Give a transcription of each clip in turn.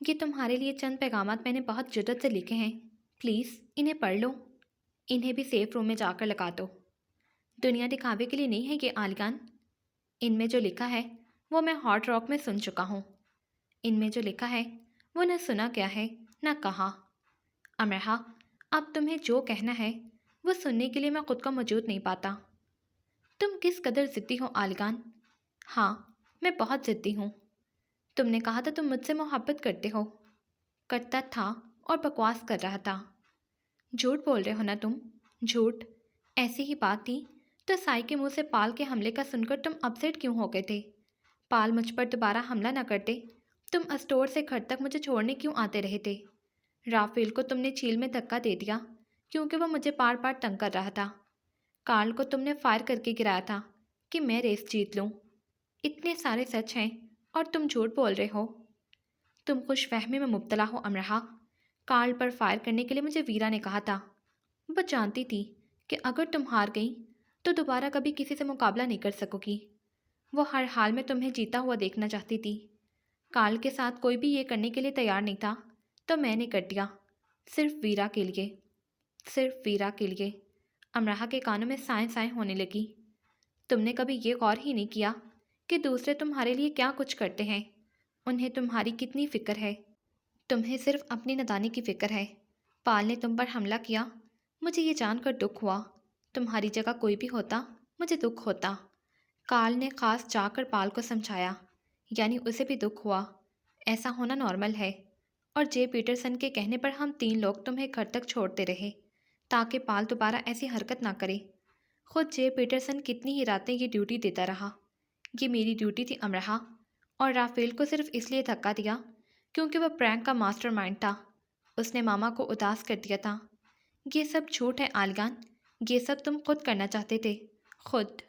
یہ تمہارے لیے چند پیغامات میں نے بہت جدت سے لکھے ہیں، پلیز انہیں پڑھ لو۔ انہیں بھی سیف روم میں جا کر لگا دو۔ دنیا دکھاوے کے لیے نہیں ہے یہ آلیان۔ ان میں جو لکھا ہے وہ میں ہارڈ راک میں سن چکا ہوں۔ ان میں جو لکھا ہے وہ نہ سنا گیا ہے نہ کہا۔ امرحا، اب تمہیں جو کہنا ہے وہ سننے کے لیے میں خود کو موجود نہیں پاتا۔ تم کس قدر ضدی ہو آلیان؟ ہاں، میں بہت ضدی ہوں۔ تم نے کہا تھا تم مجھ سے محبت کرتے ہو۔ کرتا تھا اور بکواس کر رہا تھا۔ جھوٹ بول رہے ہو نا تم؟ جھوٹ؟ ایسی ہی بات تھی تو سائی کے منہ سے پال کے حملے کا سن کر تم اپسیٹ کیوں ہو گئے تھے؟ پال مجھ پر دوبارہ حملہ نہ کرتے، تم اسٹور سے گھر تک مجھے چھوڑنے کیوں آتے رہے تھے؟ رافیل کو تم نے چیل میں دھکا دے دیا کیونکہ وہ مجھے بار بار تنگ کر رہا تھا۔ کارل کو تم نے فائر کر کے گرایا تھا کہ میں ریس جیت لوں۔ اتنے سارے سچ ہیں اور تم جھوٹ بول رہے ہو۔ تم خوش فہمی میں مبتلا ہو امرحا۔ کارل پر فائر کرنے کے لیے مجھے ویرا نے کہا تھا۔ وہ جانتی تھی کہ اگر تم ہار گئی تو دوبارہ کبھی کسی سے مقابلہ نہیں کر سکو گی۔ وہ ہر حال میں تمہیں جیتا ہوا دیکھنا چاہتی تھی۔ کارل کے ساتھ کوئی بھی یہ کرنے کے لیے تیار نہیں تھا تو میں نے کر دیا، صرف ویرا کے لیے، صرف ویرا کے لیے۔ امرحا کے کانوں میں سائیں سائیں ہونے لگی۔ تم نے کبھی یہ غور ہی نہیں کیا کہ دوسرے تمہارے لیے کیا کچھ کرتے ہیں؟ انہیں تمہاری کتنی فکر ہے؟ تمہیں صرف اپنی نادانی کی فکر ہے۔ پال نے تم پر حملہ کیا، مجھے یہ جان کر دکھ ہوا۔ تمہاری جگہ کوئی بھی ہوتا مجھے دکھ ہوتا۔ کارل نے خاص جا کر پال کو سمجھایا، یعنی اسے بھی دکھ ہوا۔ ایسا ہونا نارمل ہے۔ اور جے پیٹرسن کے کہنے پر ہم 3 لوگ تمہیں گھر تک چھوڑتے رہے تاکہ پال دوبارہ ایسی حرکت نہ کرے۔ خود جے پیٹرسن کتنی ہی راتیں یہ ڈیوٹی دیتا رہا۔ یہ میری ڈیوٹی تھی امرحا، اور رافیل کو صرف اس لیے دھکا دیا کیونکہ وہ پرینک کا ماسٹر مائنڈ تھا۔ اس نے ماما کو اداس کر دیا تھا۔ یہ سب جھوٹ ہے آلیان، یہ سب تم خود کرنا چاہتے تھے، خود۔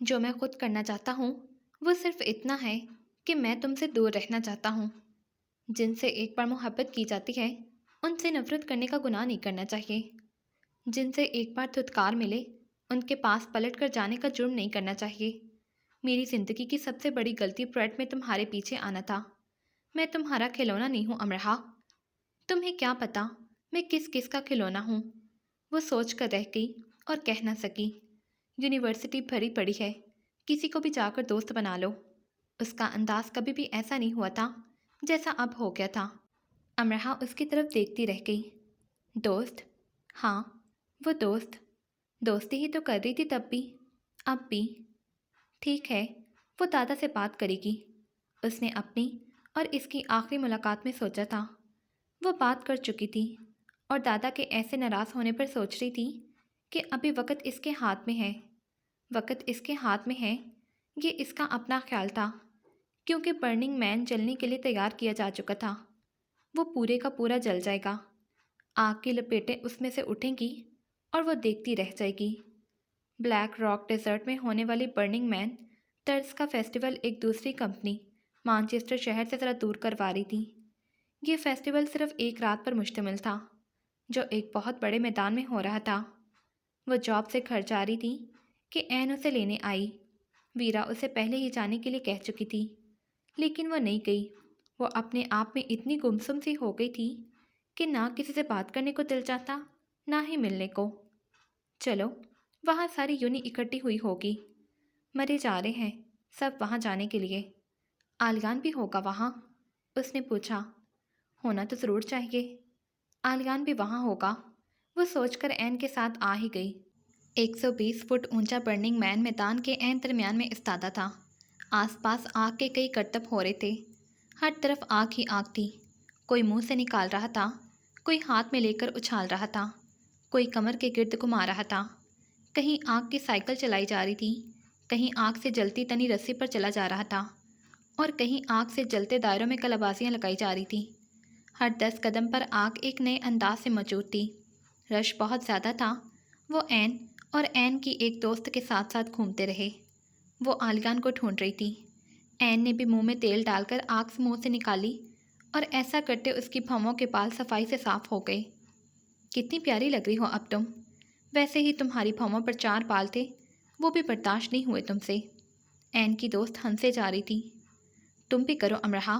جو میں خود کرنا چاہتا ہوں وہ صرف اتنا ہے کہ میں تم سے دور رہنا چاہتا ہوں۔ جن سے ایک بار محبت کی جاتی ہے ان سے نفرت کرنے کا گناہ نہیں کرنا چاہیے۔ جن سے ایک بار دھتکار ملے ان کے پاس پلٹ کر جانے کا جرم نہیں کرنا چاہیے۔ میری زندگی کی سب سے بڑی غلطی پریٹ میں تمہارے پیچھے آنا تھا۔ میں تمہارا کھلونا نہیں ہوں امرحا۔ تمہیں کیا پتا میں کس کس کا کھلونا ہوں؟ وہ سوچ کر رہ گئی اور کہہ نہ سکی۔ یونیورسٹی بھری پڑی ہے، کسی کو بھی جا کر دوست بنا لو۔ اس کا انداز کبھی بھی ایسا نہیں ہوا تھا جیسا اب ہو گیا تھا۔ امرحا اس کی طرف دیکھتی رہ گئی۔ دوست؟ ہاں، وہ دوست۔ دوستی ہی تو کر رہی تھی تب بھی، اب بھی۔ ٹھیک ہے، وہ دادا سے بات کرے گی۔ اس نے اپنی اور اس کی آخری ملاقات میں سوچا تھا۔ وہ بات کر چکی تھی اور دادا کے ایسے ناراض ہونے پر سوچ رہی تھی کہ ابھی وقت اس کے ہاتھ میں ہے۔ وقت اس کے ہاتھ میں ہے، یہ اس کا اپنا خیال تھا، کیونکہ برننگ مین جلنے کے لیے تیار کیا جا چکا تھا۔ وہ پورے کا پورا جل جائے گا۔ آگ کی لپیٹیں اس میں سے اٹھیں گی اور وہ دیکھتی رہ جائے گی۔ بلیک راک ڈیزرٹ میں ہونے والی برننگ مین طرز کا فیسٹیول ایک دوسری کمپنی مانچسٹر شہر سے ذرا دور کروا رہی تھی۔ یہ فیسٹیول صرف ایک رات پر مشتمل تھا جو ایک بہت بڑے میدان میں ہو رہا تھا۔ وہ جاب سے گھر جا رہی تھی کہ این اسے لینے آئی۔ ویرا اسے پہلے ہی جانے کے لیے کہہ چکی تھی، لیکن وہ نہیں گئی۔ وہ اپنے آپ میں اتنی گمسم سی ہو گئی تھی کہ نہ کسی سے بات کرنے کو دل چاہتا نہ ہی ملنے کو۔ چلو، وہاں ساری یونی اکٹھی ہوئی ہوگی، مرے جا رہے ہیں سب وہاں جانے کے لیے۔ آلیان بھی ہوگا وہاں؟ اس نے پوچھا۔ ہونا تو ضرور چاہیے، آلیان بھی وہاں ہوگا، وہ سوچ کر این کے ساتھ آ ہی گئی۔ 120 فٹ اونچا برننگ مین میدان کے عین درمیان میں استادہ تھا۔ آس پاس آگ کے کئی کرتب ہو رہے تھے، ہر طرف آگ ہی آگ تھی۔ کوئی منہ سے نکال رہا تھا، کوئی ہاتھ میں لے کر اچھال رہا تھا، کوئی کمر کے گرد گھما رہا تھا۔ کہیں آگ کی سائیکل چلائی جا رہی تھی، کہیں آگ سے جلتی تنی رسی پر چلا جا رہا تھا، اور کہیں آگ سے جلتے دائروں میں کلابازیاں لگائی جا رہی تھیں۔ ہر 10 قدم پر آگ ایک نئے انداز سے موجود تھی۔ رش بہت زیادہ تھا۔ وہ این اور این کی ایک دوست کے ساتھ ساتھ گھومتے رہے۔ وہ آلیان کو ڈھونڈ رہی تھی۔ این نے بھی منہ میں تیل ڈال کر آگ سے منہ سے نکالی، اور ایسا کرتے اس کی بھووں کے بال صفائی سے صاف ہو گئے۔ کتنی پیاری لگ رہی ہو اب تم، ویسے ہی تمہاری بھووں پر 4 بال تھے، وہ بھی برداشت نہیں ہوئے تم سے۔ این کی دوست ہنسے جا رہی تھی۔ تم بھی کرو امرحا،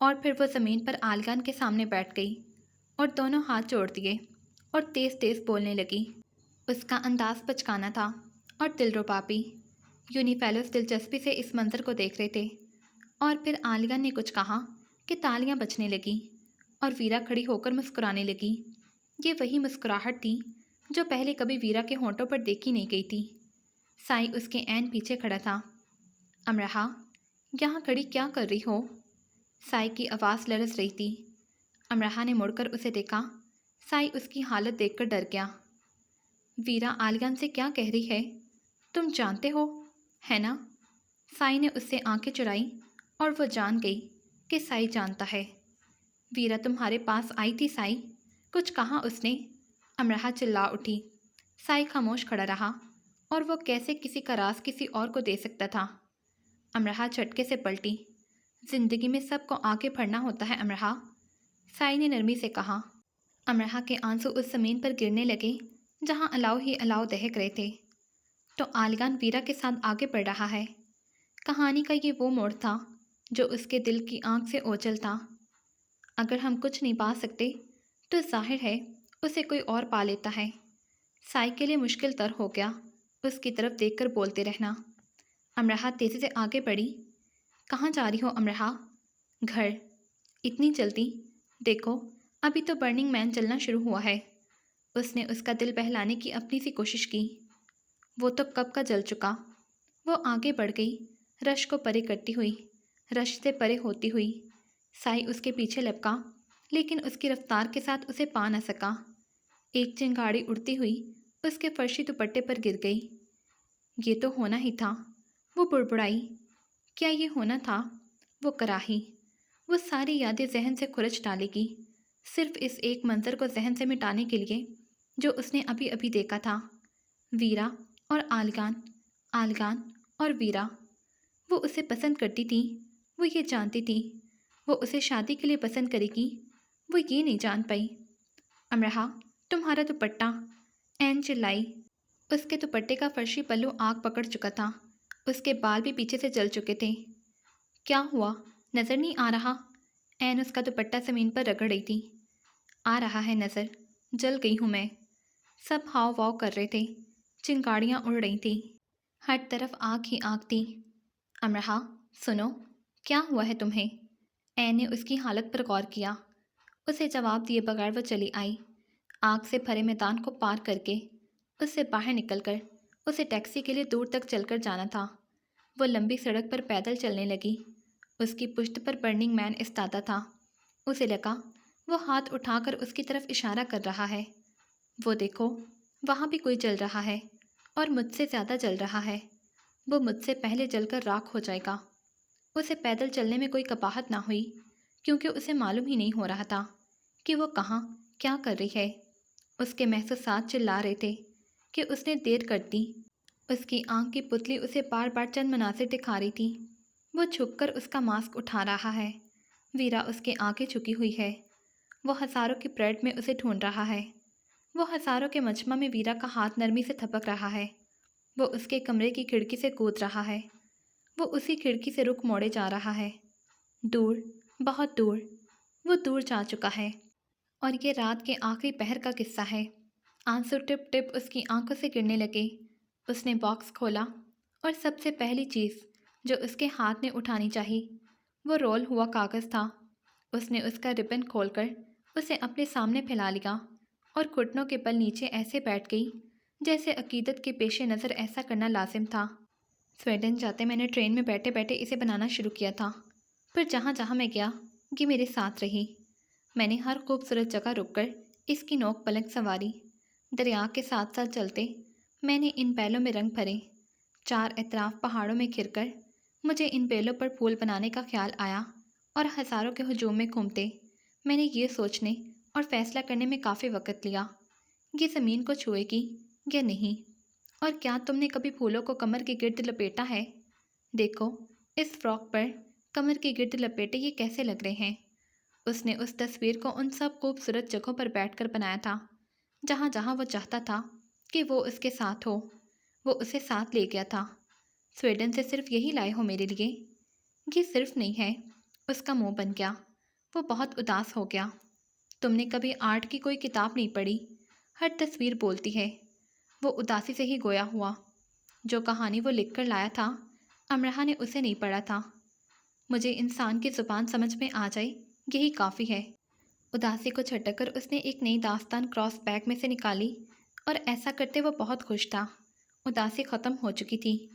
اور پھر وہ زمین پر آلگان کے سامنے بیٹھ گئی اور دونوں ہاتھ جوڑ دیے اور تیز تیز بولنے لگی۔ اس کا انداز بچکانا تھا اور دلربا بھی۔ یونیفیلوس دلچسپی سے اس منظر کو دیکھ رہے تھے، اور پھر آلگان نے کچھ کہا کہ تالیاں بجنے لگیں اور ویرا کھڑی ہو کر مسکرانے لگی۔ یہ وہی مسکراہٹ تھی جو پہلے کبھی ویرا کے ہونٹوں پر دیکھی نہیں گئی تھی۔ سائی اس کے عین پیچھے کھڑا تھا۔ امرہا، یہاں کھڑی کیا کر رہی ہو؟ سائی کی آواز لرز رہی تھی۔ امرہا نے مڑ کر اسے دیکھا۔ سائی اس کی حالت دیکھ کر ڈر گیا۔ ویرا آلگان سے کیا کہہ رہی ہے؟ تم جانتے ہو، ہے نا؟ سائی نے اس سے آنکھیں چرائیں اور وہ جان گئی کہ سائی جانتا ہے۔ ویرا تمہارے پاس آئی تھی سائی، کچھ کہا اس نے؟ امرہا چلا اٹھی۔ سائی خاموش کھڑا رہا، اور وہ کیسے کسی کا راز کسی اور کو دے سکتا تھا؟ امرہا جھٹکے سے پلٹی۔ زندگی میں سب کو آگے بڑھنا ہوتا ہے امرہا، سائی نے نرمی سے کہا۔ امرہا کے آنسو اس زمین پر گرنے لگے جہاں الاؤ ہی الاؤ دہک رہے تھے۔ تو آلگان ویرا کے ساتھ آگے بڑھ رہا ہے۔ کہانی کا یہ وہ موڑ تھا جو اس کے دل کی آنکھ سے اوچل تھا۔ اگر ہم کچھ نہیں پا سکتے تو ظاہر ہے اسے کوئی اور پا لیتا ہے۔ سائی کے لیے مشکل تر ہو گیا اس کی طرف دیکھ کر بولتے رہنا۔ امرہا تیزی سے آگے بڑھی۔ کہاں جا رہی ہو امرہا؟ گھر؟ اتنی جلدی؟ دیکھو ابھی تو برننگ مین چلنا شروع ہوا ہے۔ اس نے اس کا دل بہلانے کی اپنی سی کوشش کی۔ وہ تو کب کا جل چکا۔ وہ آگے بڑھ گئی، رش کو پرے کرتی ہوئی، رش سے پرے ہوتی ہوئی۔ سائی اس کے پیچھے لپکا، لیکن اس کی رفتار کے ساتھ اسے پا نہ سکا۔ ایک چنگاڑی اڑتی ہوئی اس کے فرشی دوپٹے پر گر گئی۔ یہ تو ہونا ہی تھا، وہ بڑبڑائی۔ کیا یہ ہونا تھا؟ وہ کراہی، وہ ساری یادیں ذہن سے کھرچ ڈالے گی، صرف اس ایک منظر کو ذہن سے مٹانے کے لیے جو اس نے ابھی ابھی دیکھا تھا۔ ویرا اور آلگان، آلگان اور ویرا۔ وہ اسے پسند کرتی تھی، وہ یہ جانتی تھی۔ وہ اسے شادی کے لیے پسند کرے گی، وہ یہ نہیں جان پائی۔ امرہا، تمہارا دوپٹہ! این چلائی۔ اس کے دوپٹے کا فرشی پلو آگ پکڑ چکا تھا، اس کے بال بھی پیچھے سے جل چکے تھے۔ کیا ہوا؟ نظر نہیں آ رہا؟ این اس کا دوپٹہ زمین پر رگڑ رہی تھی۔ آ رہا ہے نظر، جل گئی ہوں میں۔ سب ہاؤ واؤ کر رہے تھے، چنگاڑیاں اڑ رہی تھیں، ہر طرف آگ ہی آگ تھی۔ امرہا، سنو، کیا ہوا ہے تمہیں؟ این نے اس کی حالت پر غور کیا۔ اسے جواب دیے بغیر وہ چلی آئی، آگ سے بھرے میدان کو پار کر کے۔ اس سے باہر نکل کر اسے ٹیکسی کے لیے دور تک چل کر جانا تھا۔ وہ لمبی سڑک پر پیدل چلنے لگی۔ اس کی پشت پر برننگ مین استادہ تھا۔ اسے لگا وہ ہاتھ اٹھا کر اس کی طرف اشارہ کر رہا ہے۔ وہ دیکھو، وہاں بھی کوئی جل رہا ہے، اور مجھ سے زیادہ جل رہا ہے۔ وہ مجھ سے پہلے جل کر راکھ ہو جائے گا۔ اسے پیدل چلنے میں کوئی قباحت نہ ہوئی، کیونکہ اسے معلوم ہی نہیں ہو رہا تھا کہ وہ کہاں کیا کر رہی ہے۔ اس کے محسوسات چلا رہے تھے کہ اس نے دیر کر دی۔ اس کی آنکھ کی پتلی اسے بار بار چند مناظر دکھا رہی تھی۔ وہ چھپ کر اس کا ماسک اٹھا رہا ہے۔ ویرا اس کے آگے جھکی ہوئی ہے۔ وہ ہزاروں کی پریڈ میں اسے ڈھونڈ رہا ہے۔ وہ ہزاروں کے مجمع میں ویرا کا ہاتھ نرمی سے تھپک رہا ہے۔ وہ اس کے کمرے کی کھڑکی سے کود رہا ہے۔ وہ اسی کھڑکی سے رخ موڑے جا رہا ہے۔ دور، بہت دور، وہ دور جا چکا ہے۔ اور یہ رات کے آخری پہر کا قصہ ہے۔ آنسو ٹپ ٹپ اس کی آنکھوں سے گرنے لگے۔ اس نے باکس کھولا، اور سب سے پہلی چیز جو اس کے ہاتھ نے اٹھانی چاہی وہ رول ہوا کاغذ تھا۔ اس نے اس کا ربن کھول کر اسے اپنے سامنے پھیلا لیا، اور گھٹنوں کے بل نیچے ایسے بیٹھ گئی جیسے عقیدت کے پیش نظر ایسا کرنا لازم تھا۔ سویڈن جاتے میں نے ٹرین میں بیٹھے بیٹھے اسے بنانا شروع کیا تھا، پھر جہاں جہاں میں گیا یہ میرے ساتھ رہی۔ میں نے ہر خوبصورت جگہ رک کر اس کی نوک پلک سنواری۔ دریا کے ساتھ ساتھ چلتے میں نے ان بیلوں میں رنگ بھرے۔ چار اطراف پہاڑوں میں گھر کر مجھے ان بیلوں پر پھول بنانے کا خیال آیا، اور ہزاروں کے ہجوم میں گھومتے میں نے یہ سوچنے اور فیصلہ کرنے میں کافی وقت لیا، یہ زمین کو چھوئے گی یا نہیں۔ اور کیا تم نے کبھی پھولوں کو کمر کے گرد لپیٹا ہے؟ دیکھو اس فراک پر کمر کے گرد لپیٹے یہ کیسے لگ رہے ہیں۔ اس نے اس تصویر کو ان سب خوبصورت جگہوں پر بیٹھ کر بنایا تھا جہاں جہاں وہ چاہتا تھا کہ وہ اس کے ساتھ ہو۔ وہ اسے ساتھ لے گیا تھا۔ سویڈن سے صرف یہی لائے ہو میرے لیے؟ یہ صرف نہیں ہے، اس کا منہ بن گیا۔ وہ بہت اداس ہو گیا۔ تم نے کبھی آرٹ کی کوئی کتاب نہیں پڑھی، ہر تصویر بولتی ہے۔ وہ اداسی سے ہی گویا ہوا۔ جو کہانی وہ لکھ کر لایا تھا امرہ نے اسے نہیں پڑھا تھا۔ مجھے انسان کی زبان سمجھ میں آ جائے یہی کافی ہے۔ اداسی کو چھٹک کر اس نے ایک نئی داستان کراس بیگ میں سے نکالی اور ایسا کرتے وہ بہت خوش تھا۔ اداسی ختم ہو چکی تھی،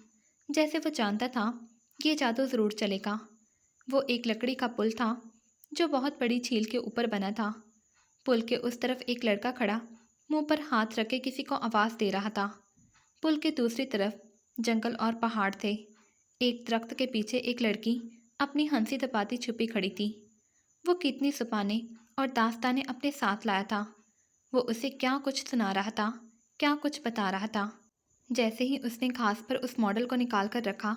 جیسے وہ جانتا تھا یہ جادو ضرور چلے گا۔ وہ ایک لکڑی کا پل تھا جو بہت بڑی جھیل کے اوپر بنا تھا۔ پل کے اس طرف ایک لڑکا کھڑا منہ پر ہاتھ رکھے کسی کو آواز دے رہا تھا۔ پل کے دوسری طرف جنگل اور پہاڑ تھے۔ ایک درخت کے پیچھے ایک لڑکی اپنی ہنسی دباتی چھپی کھڑی تھی۔ وہ کتنی زبانیں اور داستانیں اپنے ساتھ لایا تھا۔ وہ اسے کیا کچھ سنا رہا تھا، کیا کچھ بتا رہا تھا۔ جیسے ہی اس نے گھاس پر اس ماڈل کو نکال کر رکھا،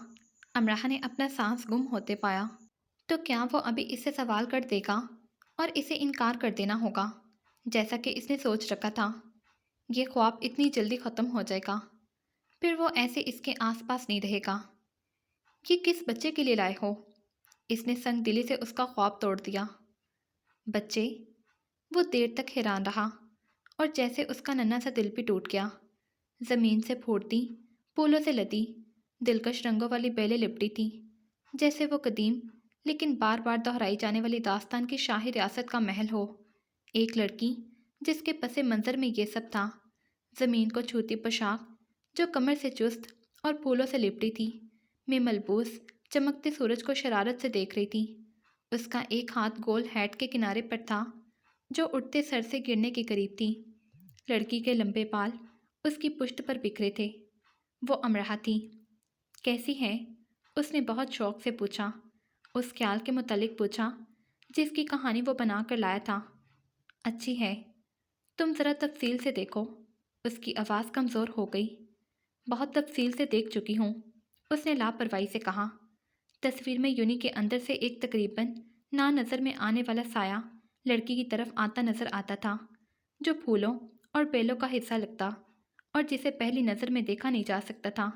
امرہ نے اپنا سانس گم ہوتے پایا۔ تو کیا وہ ابھی اس سے سوال کر دے گا اور اسے انکار کر دینا ہوگا جیسا کہ اس نے سوچ رکھا تھا؟ یہ خواب اتنی جلدی ختم ہو جائے گا، پھر وہ ایسے اس کے آس پاس نہیں رہے گا۔ یہ کس بچے کے لیے لائے ہو؟ اس نے سنگ دلی سے اس کا خواب توڑ دیا۔ بچے؟ وہ دیر تک حیران رہا اور جیسے اس کا ننھا سا دل بھی ٹوٹ گیا۔ زمین سے پھوٹتی، پھولوں سے لدی، دلکش رنگوں والی بیلیں لپٹی تھی، جیسے وہ قدیم لیکن بار بار دہرائی جانے والی داستان کی شاہی ریاست کا محل ہو۔ ایک لڑکی جس کے پس منظر میں یہ سب تھا، زمین کو چھوتی پوشاک جو کمر سے چست اور پھولوں سے لپٹی تھی میں ملبوس، چمکتے سورج کو شرارت سے دیکھ رہی تھی۔ اس کا ایک ہاتھ گول ہیٹ کے کنارے پر تھا جو اٹھتے سر سے گرنے کے قریب تھی۔ لڑکی کے لمبے بال اس کی پشت پر بکھرے تھے۔ وہ امرہ تھی۔ کیسی ہے؟ اس نے بہت شوق سے پوچھا، اس خیال کے متعلق پوچھا جس کی کہانی وہ بنا کر لایا تھا۔ اچھی ہے، تم ذرا تفصیل سے دیکھو۔ اس کی آواز کمزور ہو گئی۔ بہت تفصیل سے دیکھ چکی ہوں، اس نے لاپرواہی سے کہا۔ تصویر میں یونی کے اندر سے ایک تقریباً نا نظر میں آنے والا سایہ لڑکی کی طرف آتا نظر آتا تھا، جو پھولوں اور بیلوں کا حصہ لگتا اور جسے پہلی نظر میں دیکھا نہیں جا سکتا تھا۔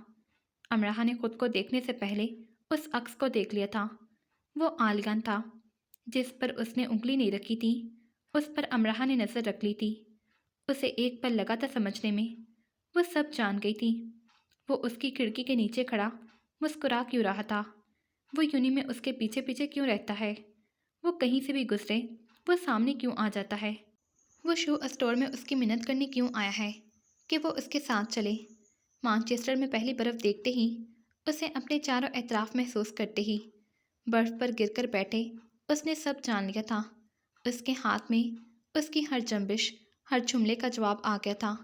امرہ نے خود کو دیکھنے سے پہلے اس عکس کو دیکھ لیا تھا۔ وہ آلگن تھا جس پر اس نے انگلی نہیں رکھی تھی، اس پر امرہ نے نظر رکھ لی تھی۔ اسے ایک پل لگا تھا سمجھنے میں، وہ سب جان گئی تھی۔ وہ اس کی کھڑکی کے نیچے کھڑا مسکرا کیوں رہا تھا؟ وہ یونی میں اس کے پیچھے پیچھے کیوں رہتا ہے؟ وہ کہیں سے بھی گزرے وہ سامنے کیوں آ جاتا ہے؟ وہ شو اسٹور میں اس کی منت کرنے کیوں آیا ہے کہ وہ اس کے ساتھ چلے؟ مانچسٹر میں پہلی برف دیکھتے ہی، اسے اپنے چاروں اطراف محسوس کرتے ہی، برف پر گر کر بیٹھے اس نے سب جان لیا تھا۔ اس کے ہاتھ میں اس کی ہر جنبش، ہر جملے کا جواب آ گیا تھا۔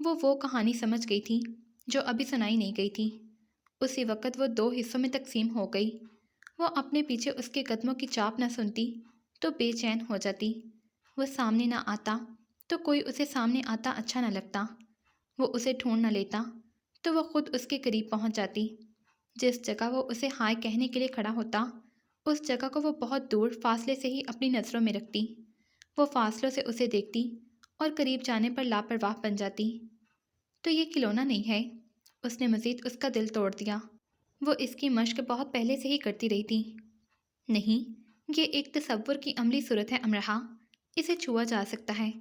وہ کہانی سمجھ گئی تھی جو ابھی سنائی نہیں گئی تھی۔ اسی وقت وہ دو حصوں میں تقسیم ہو گئی۔ وہ اپنے پیچھے اس کے قدموں کی چاپ نہ سنتی تو بے چین ہو جاتی۔ وہ سامنے نہ آتا تو کوئی اسے سامنے آتا اچھا نہ لگتا۔ وہ اسے ڈھونڈ نہ لیتا تو وہ خود اس کے قریب پہنچ جاتی۔ جس جگہ وہ اسے ہائے کہنے کے لیے کھڑا ہوتا، اس جگہ کو وہ بہت دور فاصلے سے ہی اپنی نظروں میں رکھتی۔ وہ فاصلوں سے اسے دیکھتی اور قریب جانے پر لاپرواہ بن جاتی۔ تو یہ کھلونا نہیں ہے، اس نے مزید اس کا دل توڑ دیا۔ وہ اس کی مشق بہت پہلے سے ہی کرتی رہی تھی۔ نہیں، یہ ایک تصور کی عملی صورت ہے امرہ۔ اسے چھوا جا سکتا ہے،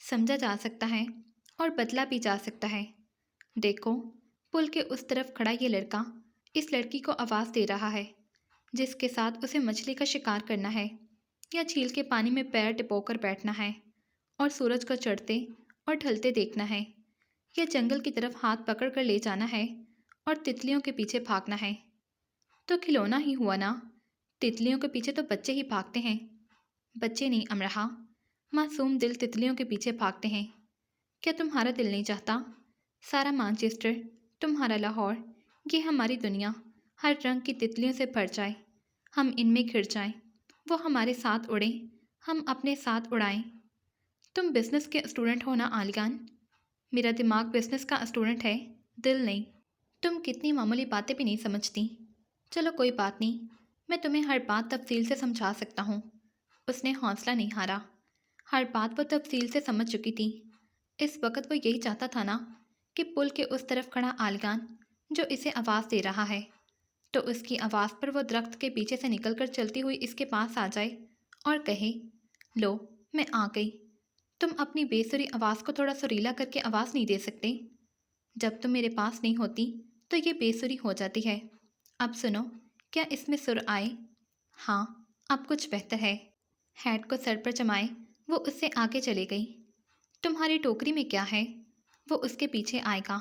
سمجھا جا سکتا ہے اور بدلا بھی جا سکتا ہے۔ دیکھو، پل کے اس طرف کھڑا یہ لڑکا اس لڑکی کو آواز دے رہا ہے جس کے ساتھ اسے مچھلی کا شکار کرنا ہے، یا جھیل کے پانی میں پیر ٹپو کر بیٹھنا ہے اور سورج کو چڑھتے اور ڈھلتے دیکھنا ہے، یا جنگل کی طرف ہاتھ پکڑ کر لے جانا ہے اور تتلیوں کے پیچھے بھاگنا ہے۔ تو کھلونا ہی ہوا نا، تتلیوں کے پیچھے تو بچے ہی بھاگتے ہیں۔ بچے نہیں امرہ، معصوم دل تتلیوں کے پیچھے بھاگتے ہیں۔ کیا تمہارا دل نہیں چاہتا سارا مانچسٹر، تمہارا لاہور، یہ ہماری دنیا ہر رنگ کی تتلیوں سے بھر جائے، ہم ان میں گھر جائیں، وہ ہمارے ساتھ اڑیں، ہم اپنے ساتھ اڑائیں؟ تم بزنس کے اسٹوڈنٹ ہو نا آلیان؟ میرا دماغ بزنس کا اسٹوڈنٹ ہے، دل نہیں۔ تم کتنی معمولی باتیں بھی نہیں سمجھتی۔ چلو کوئی بات نہیں، میں تمہیں ہر بات تفصیل سے سمجھا سکتا ہوں۔ اس نے حوصلہ نہیں ہارا۔ ہر بات وہ تفصیل سے سمجھ چکی تھی۔ اس وقت وہ یہی چاہتا تھا نا کہ پل کے اس طرف کھڑا آلگان جو اسے آواز دے رہا ہے، تو اس کی آواز پر وہ درخت کے پیچھے سے نکل کر چلتی ہوئی اس کے پاس آ جائے اور کہے، لو میں آ گئی۔ تم اپنی بےسری آواز کو تھوڑا سریلا کر کے آواز نہیں دے سکتے؟ جب تم میرے پاس نہیں ہوتی تو یہ بےسری ہو جاتی ہے۔ اب سنو، کیا اس میں سر آئے؟ ہاں، اب کچھ بہتر ہے۔ ہیڈ کو سر پر جمائے وہ اس سے آگے چلے گئی۔ تمہاری ٹوکری میں کیا ہے؟ وہ اس کے پیچھے آئے گا،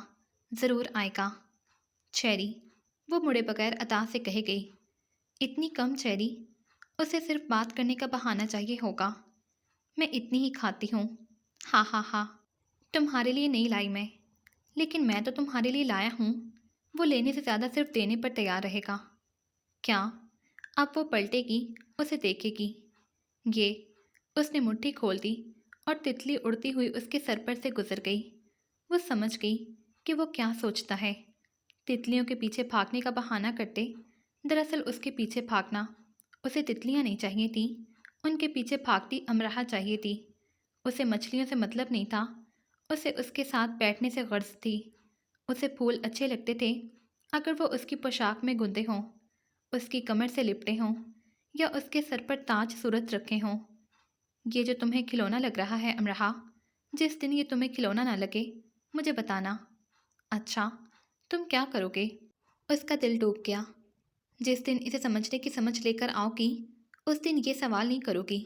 ضرور آئے گا۔ چیری، وہ مڑے بغیر ادا سے کہے گئی۔ اتنی کم چیری؟ اسے صرف بات کرنے کا بہانہ چاہیے ہوگا۔ میں اتنی ہی کھاتی ہوں۔ ہاں ہاں ہاں، تمہارے لیے نہیں لائی میں، لیکن میں تو تمہارے لیے لایا ہوں۔ وہ لینے سے زیادہ صرف دینے پر تیار رہے گا۔ کیا؟ اب وہ پلٹے گی، اسے دیکھے گی۔ یہ، اس نے مٹھی کھول دی اور تتلی اڑتی ہوئی اس کے سر پر سے گزر گئی۔ وہ سمجھ گئی کہ وہ کیا سوچتا ہے۔ تتلیوں کے پیچھے بھاگنے کا بہانہ کرتے، دراصل اس کے پیچھے بھاگنا۔ اسے تتلیاں نہیں چاہیے تھیں، ان کے پیچھے بھاگتی امراہ چاہیے تھی۔ اسے مچھلیوں سے مطلب نہیں تھا، اسے اس کے ساتھ بیٹھنے سے غرض تھی۔ اسے پھول اچھے لگتے تھے اگر وہ اس کی پوشاک میں گندے ہوں، اس کی کمر سے لپٹے ہوں، یا اس کے سر پر تاج صورت رکھے ہوں۔ یہ جو تمہیں کھلونا لگ رہا ہے امراہ، جس دن یہ تمہیں کھلونا نہ لگے مجھے بتانا۔ اچھا، تم کیا کرو گے؟ اس کا دل ڈوب گیا۔ جس دن اسے سمجھنے کی سمجھ لے کر آؤ گی، اس دن یہ سوال نہیں کرو گی۔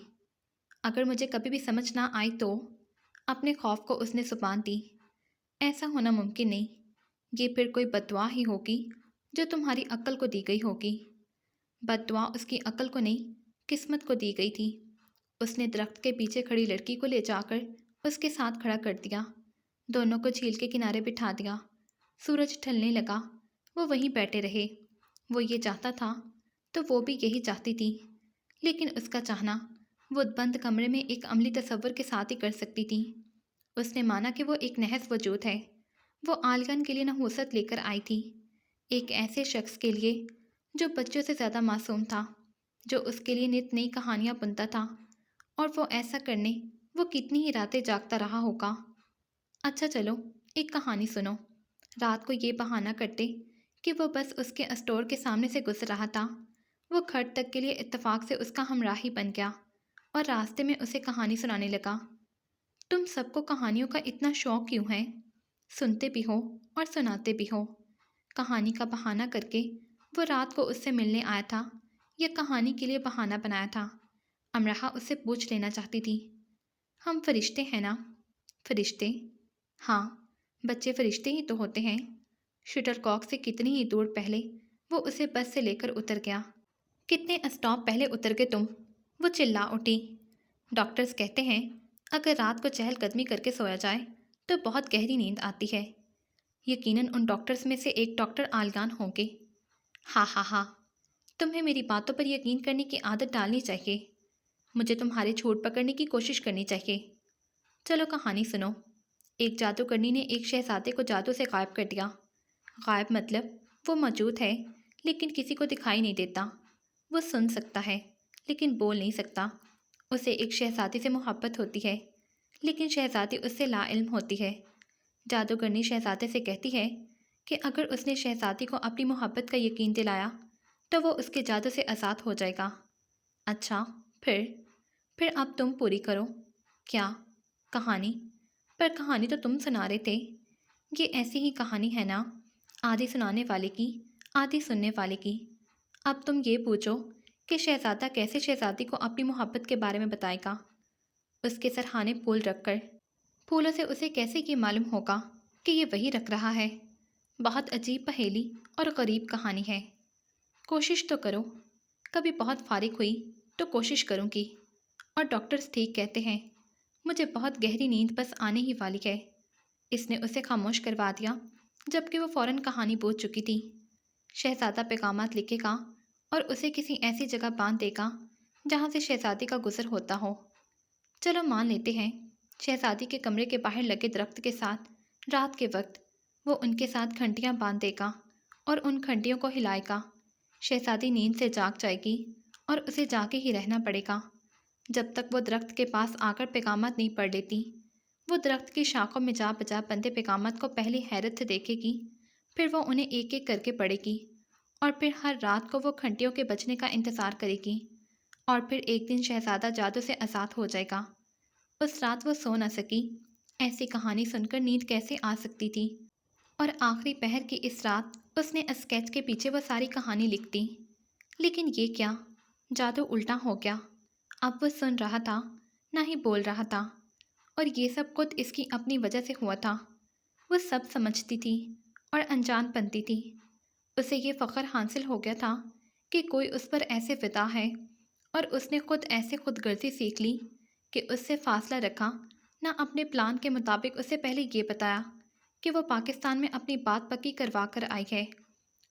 اگر مجھے کبھی بھی سمجھ نہ آئی تو؟ اپنے خوف کو اس نے زبان دی۔ ایسا ہونا ممکن نہیں، یہ پھر کوئی بد دعا ہی ہوگی جو تمہاری عقل کو دی گئی ہوگی۔ بد دعا اس کی عقل کو نہیں، قسمت کو دی گئی تھی۔ اس نے درخت کے پیچھے کھڑی لڑکی کو لے جا کر اس کے ساتھ کھڑا کر دیا، دونوں کو جھیل کے کنارے بٹھا دیا۔ سورج ڈھلنے لگا، وہ وہیں بیٹھے رہے۔ وہ یہ چاہتا تھا تو وہ بھی یہی چاہتی تھی، لیکن اس کا چاہنا وہ بند کمرے میں ایک عملی تصور کے ساتھ ہی کر سکتی تھی۔ اس نے مانا کہ وہ ایک نحس وجود ہے۔ وہ عالقان کے لیے نحوست لے کر آئی تھی، ایک ایسے شخص کے لیے جو بچوں سے زیادہ معصوم تھا، جو اس کے لیے نت نئی کہانیاں بنتا تھا، اور وہ ایسا کرنے وہ کتنی ہی راتیں جاگتا رہا ہوگا۔ اچھا چلو، ایک کہانی سنو۔ رات کو یہ بہانہ کرتے کہ وہ بس اس کے اسٹور کے سامنے سے گزر رہا تھا، وہ کھٹ تک کے لیے اتفاق سے اس کا ہمراہی بن گیا اور راستے میں اسے کہانی سنانے لگا۔ تم سب کو کہانیوں کا اتنا شوق کیوں ہے؟ سنتے بھی ہو اور سناتے بھی ہو۔ کہانی کا بہانہ کر کے وہ رات کو اس سے ملنے آیا تھا یا کہانی کے لیے بہانہ بنایا تھا؟ امراہ اس سے پوچھ لینا چاہتی تھی۔ ہم فرشتے ہیں نا؟ فرشتے؟ ہاں، بچے فرشتے ہی تو ہوتے ہیں۔ شٹل کاک سے کتنی ہی دور پہلے وہ اسے بس سے لے کر اتر گیا۔ کتنے اسٹاپ پہلے اتر گئے تم؟ وہ چلا اٹھی۔ ڈاکٹرز کہتے ہیں اگر رات کو چہل قدمی کر کے سویا جائے تو بہت گہری نیند آتی ہے۔ یقیناً ان ڈاکٹرز میں سے ایک ڈاکٹر عالقان ہوں گے۔ ہاں ہاں ہاں، تمہیں میری باتوں پر یقین کرنے کی عادت ڈالنی چاہیے۔ مجھے تمہارے جھوٹ پکڑنے کی کوشش کرنی چاہیے۔ چلو کہانی سنو۔ ایک جادوگرنی نے ایک شہزادے کو جادو سے غائب کر دیا۔ غائب مطلب وہ موجود ہے لیکن کسی کو دکھائی نہیں دیتا۔ وہ سن سکتا ہے لیکن بول نہیں سکتا۔ اسے ایک شہزادی سے محبت ہوتی ہے لیکن شہزادی اس سے لا علم ہوتی ہے۔ جادوگرنی شہزادے سے کہتی ہے کہ اگر اس نے شہزادی کو اپنی محبت کا یقین دلایا تو وہ اس کے جادو سے آزاد ہو جائے گا۔ اچھا، پھر اب تم پوری کرو۔ کیا کہانی؟ پر کہانی تو تم سنا رہے تھے۔ یہ ایسی ہی کہانی ہے نا، آدھی سنانے والے کی آدھی سننے والے کی۔ اب تم یہ پوچھو کہ شہزادہ کیسے شہزادی کو اپنی محبت کے بارے میں بتائے گا؟ اس کے سرہانے پھول رکھ کر۔ پھولوں سے اسے کیسے یہ معلوم ہوگا کہ یہ وہی رکھ رہا ہے؟ بہت عجیب پہیلی اور غریب کہانی ہے۔ کوشش تو کرو، کبھی بہت فارغ ہوئی تو کوشش کروں گی۔ اور ڈاکٹرز ٹھیک کہتے ہیں، مجھے بہت گہری نیند بس آنے ہی والی ہے۔ اس نے اسے خاموش کروا دیا جبکہ وہ فوراً کہانی بوجھ چکی تھی۔ شہزادہ پیغامات لکھے گا اور اسے کسی ایسی جگہ باندھ دے گا جہاں سے شہزادی کا گزر ہوتا ہو۔ چلو مان لیتے ہیں، شہزادی کے کمرے کے باہر لگے درخت کے ساتھ رات کے وقت وہ ان کے ساتھ گھنٹیاں باندھ دے گا اور ان گھنٹیوں کو ہلائے گا۔ شہزادی نیند سے جاگ جائے گی اور اسے جاگے ہی رہنا پڑے گا جب تک وہ درخت کے پاس آ کر پیغامات نہیں پڑھ لیتی۔ وہ درخت کی شاخوں میں جا بجا بندے پیغامات کو پہلے حیرت سے دیکھے گی، پھر وہ انہیں ایک ایک کر کے پڑھے گی، اور پھر ہر رات کو وہ گھنٹیوں کے بجنے کا انتظار کرے گی اور پھر ایک دن شہزادہ جادو سے آزاد ہو جائے گا۔ اس رات وہ سو نہ سکی۔ ایسی کہانی سن کر نیند کیسے آ سکتی تھی؟ اور آخری پہر کی اس رات اس نے اسکیچ کے پیچھے وہ ساری کہانی لکھ دی۔ لیکن یہ کیا؟ جادو الٹا ہو گیا۔ اب وہ سن رہا تھا، نہ ہی بول رہا تھا، اور یہ سب خود اس کی اپنی وجہ سے ہوا تھا۔ وہ سب سمجھتی تھی اور انجان بنتی تھی۔ اسے یہ فخر حاصل ہو گیا تھا کہ کوئی اس پر ایسے فدا ہے، اور اس نے خود ایسے خود غرضی سیکھ لی کہ اس سے فاصلہ رکھا، نہ اپنے پلان کے مطابق اسے پہلے یہ بتایا کہ وہ پاکستان میں اپنی بات پکی کروا کر آئی ہے۔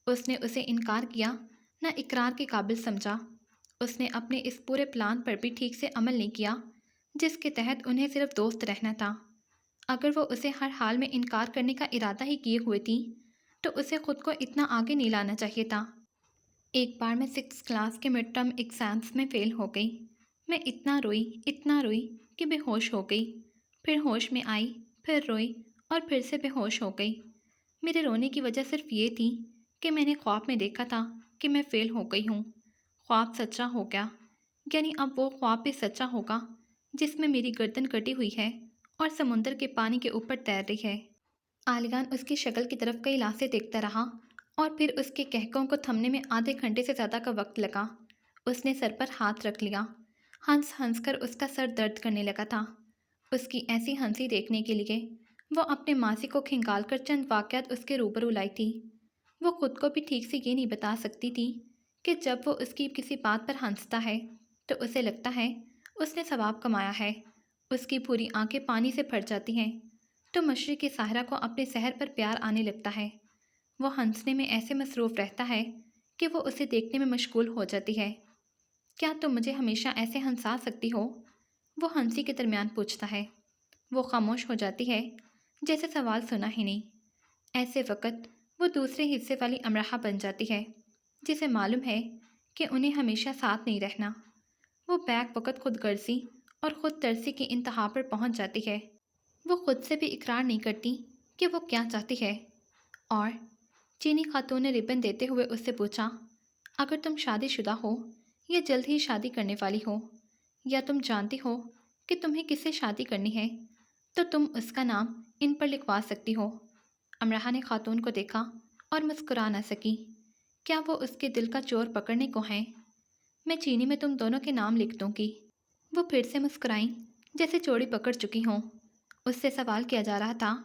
اس نے اسے انکار کیا، نہ اقرار کے قابل سمجھا۔ اس نے اپنے اس پورے پلان پر بھی ٹھیک سے عمل نہیں کیا جس کے تحت انہیں صرف دوست رہنا تھا۔ اگر وہ اسے ہر حال میں انکار کرنے کا ارادہ ہی کیے ہوئے تھی تو اسے خود کو اتنا آگے نہیں لانا چاہیے تھا۔ ایک بار میں 6 کلاس کے مڈ ٹرم ایگزامس میں فیل ہو گئی۔ میں اتنا روئی کہ بے ہوش ہو گئی۔ پھر ہوش میں آئی، پھر روئی اور پھر سے بے ہوش ہو گئی۔ میرے رونے کی وجہ صرف یہ تھی کہ میں نے خواب میں دیکھا تھا کہ میں فیل ہو گئی ہوں۔ خواب سچا ہو گیا، یعنی اب وہ خواب بھی سچا ہوگا جس میں میری گردن کٹی ہوئی ہے اور سمندر کے پانی کے اوپر تیر رہی ہے۔ عالیگان اس کی شکل کی طرف کئی لحظے دیکھتا رہا اور پھر اس کے کہکوں کو تھمنے میں آدھے گھنٹے سے زیادہ کا وقت لگا۔ اس نے سر پر ہاتھ رکھ لیا۔ ہنس ہنس کر اس کا سر درد کرنے لگا تھا۔ اس کی ایسی ہنسی دیکھنے کے لیے وہ اپنے ماضی کو کھنگال کر چند واقعات اس کے روبرو لائی تھی۔ وہ خود کو بھی ٹھیک سے یہ نہیں بتا سکتی تھی کہ جب وہ اس کی کسی بات پر ہنستا ہے تو اسے لگتا ہے اس نے ثواب کمایا ہے۔ اس کی پوری آنکھیں پانی سے بھر جاتی ہیں تو مشرقی صحرا کو اپنے سحر پر پیار آنے لگتا ہے۔ وہ ہنسنے میں ایسے مصروف رہتا ہے کہ وہ اسے دیکھنے میں مشغول ہو جاتی ہے۔ کیا تم مجھے ہمیشہ ایسے ہنسا سکتی ہو؟ وہ ہنسی کے درمیان پوچھتا ہے۔ وہ خاموش ہو جاتی ہے، جیسے سوال سنا ہی نہیں۔ ایسے وقت وہ دوسرے حصے والی امرحہ بن جاتی ہے جسے معلوم ہے کہ انہیں ہمیشہ ساتھ نہیں رہنا۔ وہ بیک وقت خود غرضی اور خود ترسی کی انتہا پر پہنچ جاتی ہے۔ وہ خود سے بھی اقرار نہیں کرتی کہ وہ کیا چاہتی ہے۔ اور چینی خاتون نے ربن دیتے ہوئے اس سے پوچھا، اگر تم شادی شدہ ہو یا جلد ہی شادی کرنے والی ہو، یا تم جانتی ہو کہ تمہیں کس سے شادی کرنی ہے، تو تم اس کا نام ان پر لکھوا سکتی ہو۔ امرحہ نے خاتون کو دیکھا اور مسکرا نہ سکی۔ کیا وہ اس کے دل کا چور پکڑنے کو ہیں؟ میں چینی میں تم دونوں کے نام لکھ دوں گی۔ وہ پھر سے مسکرائیں جیسے چوڑی پکڑ چکی ہوں۔ اس سے سوال کیا جا رہا تھا،